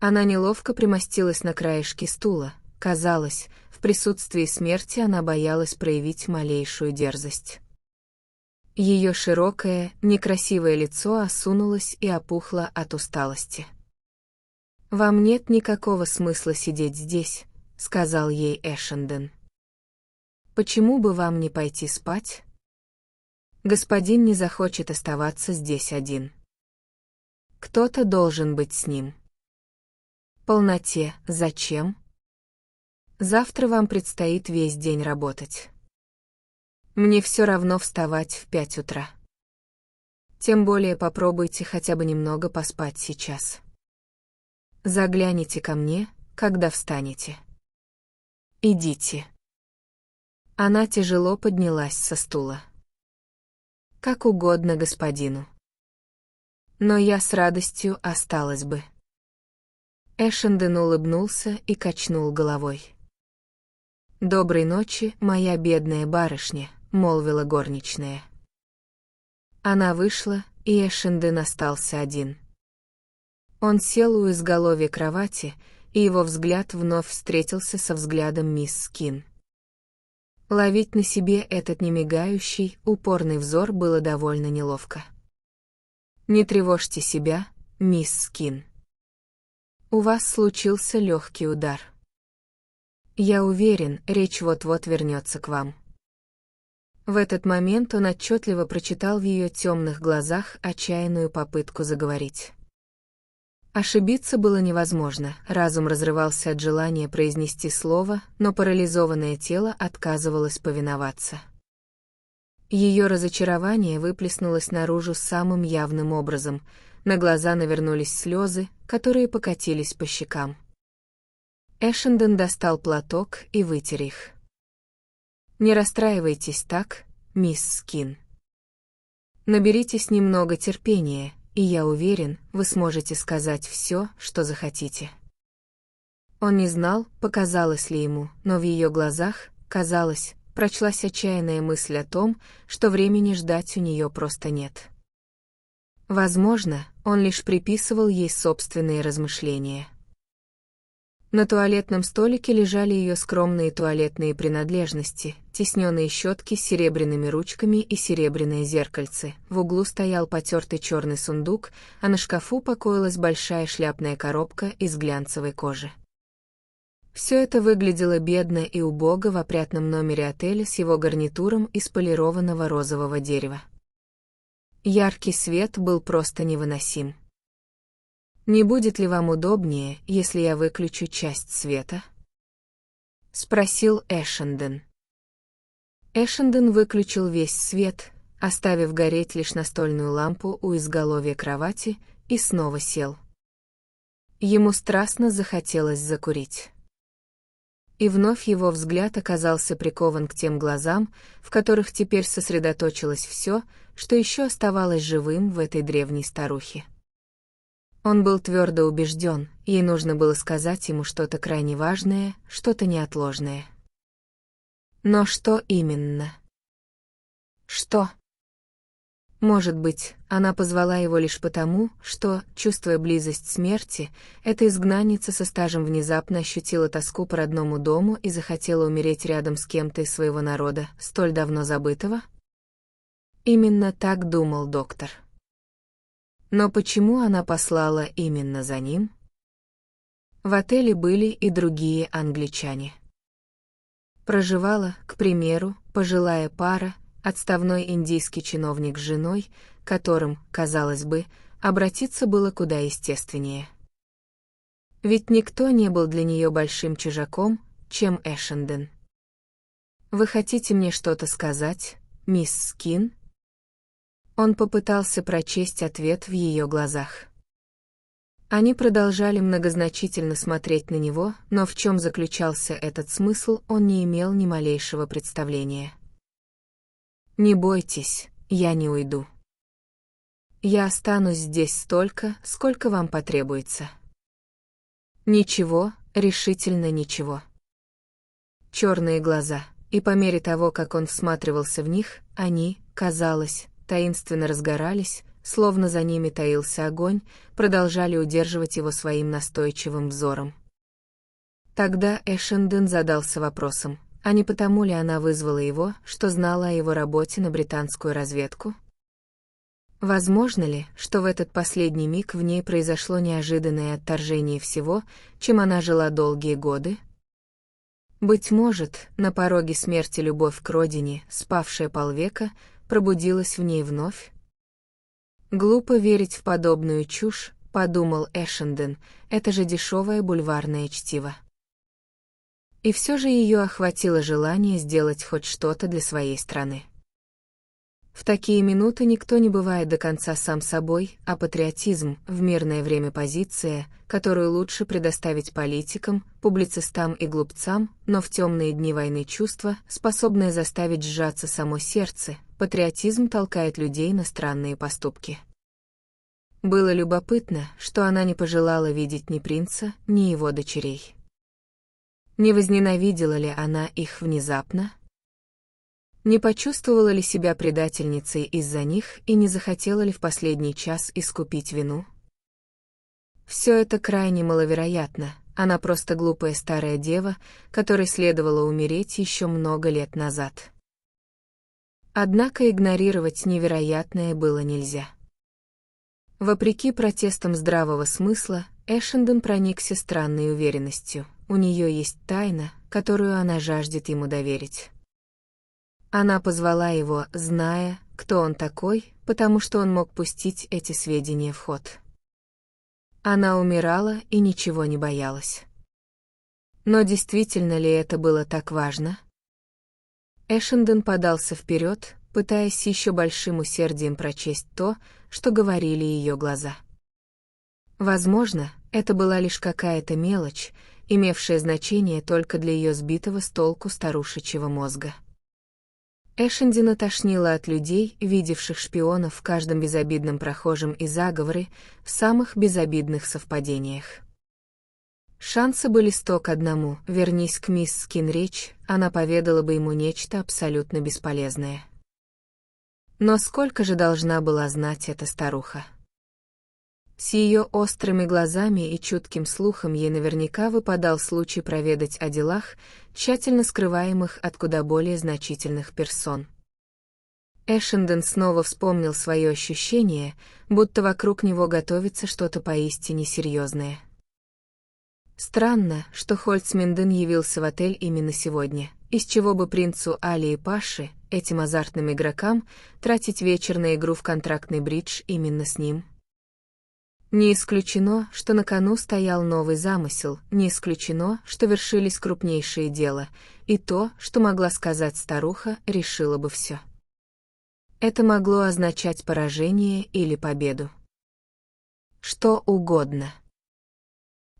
Она неловко примостилась на краешке стула. Казалось, в присутствии смерти она боялась проявить малейшую дерзость. Ее широкое, некрасивое лицо осунулось и опухло от усталости. «Вам нет никакого смысла сидеть здесь», — сказал ей Эшенден. «Почему бы вам не пойти спать? Господин не захочет оставаться здесь один. Кто-то должен быть с ним». «Полноте, зачем? Завтра вам предстоит весь день работать. Мне все равно вставать в 5 утра. Тем более попробуйте хотя бы немного поспать сейчас. Загляните ко мне, когда встанете. Идите». Она тяжело поднялась со стула. «Как угодно господину. Но я с радостью осталась бы». Эшенден улыбнулся и качнул головой. «Доброй ночи, моя бедная барышня», — молвила горничная. Она вышла, и Эшенден остался один. Он сел у изголовья кровати, и его взгляд вновь встретился со взглядом мисс Скин. Ловить на себе этот немигающий, упорный взор было довольно неловко. «Не тревожьте себя, мисс Скин. У вас случился легкий удар. Я уверен, речь вот-вот вернется к вам». В этот момент он отчетливо прочитал в ее темных глазах отчаянную попытку заговорить. Ошибиться было невозможно, разум разрывался от желания произнести слово, но парализованное тело отказывалось повиноваться. Ее разочарование выплеснулось наружу самым явным образом, на глаза навернулись слезы, которые покатились по щекам. Эшенден достал платок и вытер их. «Не расстраивайтесь так, мисс Скин. Наберитесь немного терпения, и я уверен, вы сможете сказать все, что захотите». Он не знал, показалось ли ему, но в ее глазах, казалось, прочлась отчаянная мысль о том, что времени ждать у нее просто нет. Возможно, он лишь приписывал ей собственные размышления. На туалетном столике лежали ее скромные туалетные принадлежности, тисненные щетки с серебряными ручками и серебряное зеркальце. В углу стоял потертый черный сундук, а на шкафу покоилась большая шляпная коробка из глянцевой кожи. Все это выглядело бедно и убого в опрятном номере отеля с его гарнитуром из полированного розового дерева. Яркий свет был просто невыносим. «Не будет ли вам удобнее, если я выключу часть света?» — спросил Эшенден. Эшенден выключил весь свет, оставив гореть лишь настольную лампу у изголовья кровати, и снова сел. Ему страстно захотелось закурить. И вновь его взгляд оказался прикован к тем глазам, в которых теперь сосредоточилось все, что еще оставалось живым в этой древней старухе. Он был твердо убежден, ей нужно было сказать ему что-то крайне важное, что-то неотложное. Но что именно? Что? Может быть, она позвала его лишь потому, что, чувствуя близость смерти, эта изгнанница со стажем внезапно ощутила тоску по родному дому и захотела умереть рядом с кем-то из своего народа, столь давно забытого? Именно так думал доктор. Но почему она послала именно за ним? В отеле были и другие англичане. Проживала, к примеру, пожилая пара, отставной индийский чиновник с женой, которым, казалось бы, обратиться было куда естественнее. Ведь никто не был для нее большим чужаком, чем Эшенден. «Вы хотите мне что-то сказать, мисс Скин?» Он попытался прочесть ответ в ее глазах. Они продолжали многозначительно смотреть на него, но в чем заключался этот смысл, он не имел ни малейшего представления. «Не бойтесь, я не уйду. Я останусь здесь столько, сколько вам потребуется». Ничего, решительно ничего. Черные глаза, и по мере того, как он всматривался в них, они, казалось, таинственно разгорались, словно за ними таился огонь, продолжали удерживать его своим настойчивым взором. Тогда Эшенден задался вопросом, а не потому ли она вызвала его, что знала о его работе на британскую разведку? Возможно ли, что в этот последний миг в ней произошло неожиданное отторжение всего, чем она жила долгие годы? Быть может, на пороге смерти любовь к родине, спавшая полвека, пробудилась в ней вновь? «Глупо верить в подобную чушь», — подумал Эшенден, — «это же дешевое бульварное чтиво». И все же ее охватило желание сделать хоть что-то для своей страны. В такие минуты никто не бывает до конца сам собой, а патриотизм — в мирное время позиция, которую лучше предоставить политикам, публицистам и глупцам, но в темные дни войны чувство, способное заставить сжаться само сердце, патриотизм толкает людей на странные поступки. Было любопытно, что она не пожелала видеть ни принца, ни его дочерей. Не возненавидела ли она их внезапно? Не почувствовала ли себя предательницей из-за них и не захотела ли в последний час искупить вину? Все это крайне маловероятно, она просто глупая старая дева, которой следовало умереть еще много лет назад. Однако игнорировать невероятное было нельзя. Вопреки протестам здравого смысла, Эшенден проникся странной уверенностью, у нее есть тайна, которую она жаждет ему доверить. Она позвала его, зная, кто он такой, потому что он мог пустить эти сведения в ход. Она умирала и ничего не боялась. Но действительно ли это было так важно? Эшенден подался вперед, пытаясь с еще большим усердием прочесть то, что говорили ее глаза. Возможно, это была лишь какая-то мелочь, имевшая значение только для ее сбитого с толку старушечьего мозга. Эшендена тошнило от людей, видевших шпионов в каждом безобидном прохожем и заговоры, в самых безобидных совпадениях. Шансы были 100-1, вернись к мисс Скин речь, она поведала бы ему нечто абсолютно бесполезное. Но сколько же должна была знать эта старуха? С ее острыми глазами и чутким слухом ей наверняка выпадал случай проведать о делах, тщательно скрываемых от куда более значительных персон. Эшенден снова вспомнил свое ощущение, будто вокруг него готовится что-то поистине серьезное. Странно, что Хольцминден явился в отель именно сегодня, из чего бы принцу Али и Паше, этим азартным игрокам, тратить вечер на игру в контрактный бридж именно с ним. Не исключено, что на кону стоял новый замысел, не исключено, что вершились крупнейшие дела, и то, что могла сказать старуха, решило бы все. Это могло означать поражение или победу. Что угодно.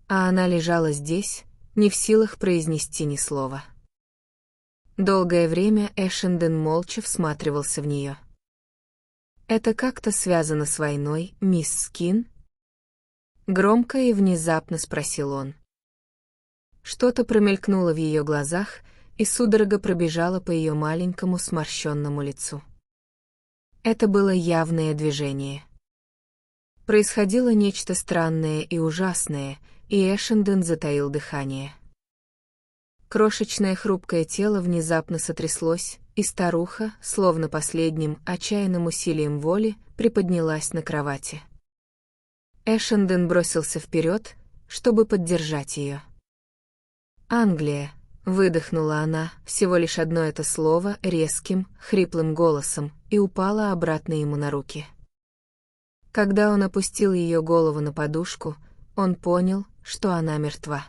А она лежала здесь, не в силах произнести ни слова. Долгое время Эшенден молча всматривался в нее. «Это как-то связано с войной, мисс Скин?» Громко и внезапно спросил он. Что-то промелькнуло в ее глазах, и судорога пробежала по ее маленькому сморщенному лицу. Это было явное движение. Происходило нечто странное и ужасное, и Эшенден затаил дыхание. Крошечное хрупкое тело внезапно сотряслось, и старуха, словно последним отчаянным усилием воли, приподнялась на кровати. Эшенден бросился вперед, чтобы поддержать ее. «Англия», — выдохнула она, всего лишь одно это слово, резким, хриплым голосом, и упала обратно ему на руки. Когда он опустил ее голову на подушку, он понял, что она мертва.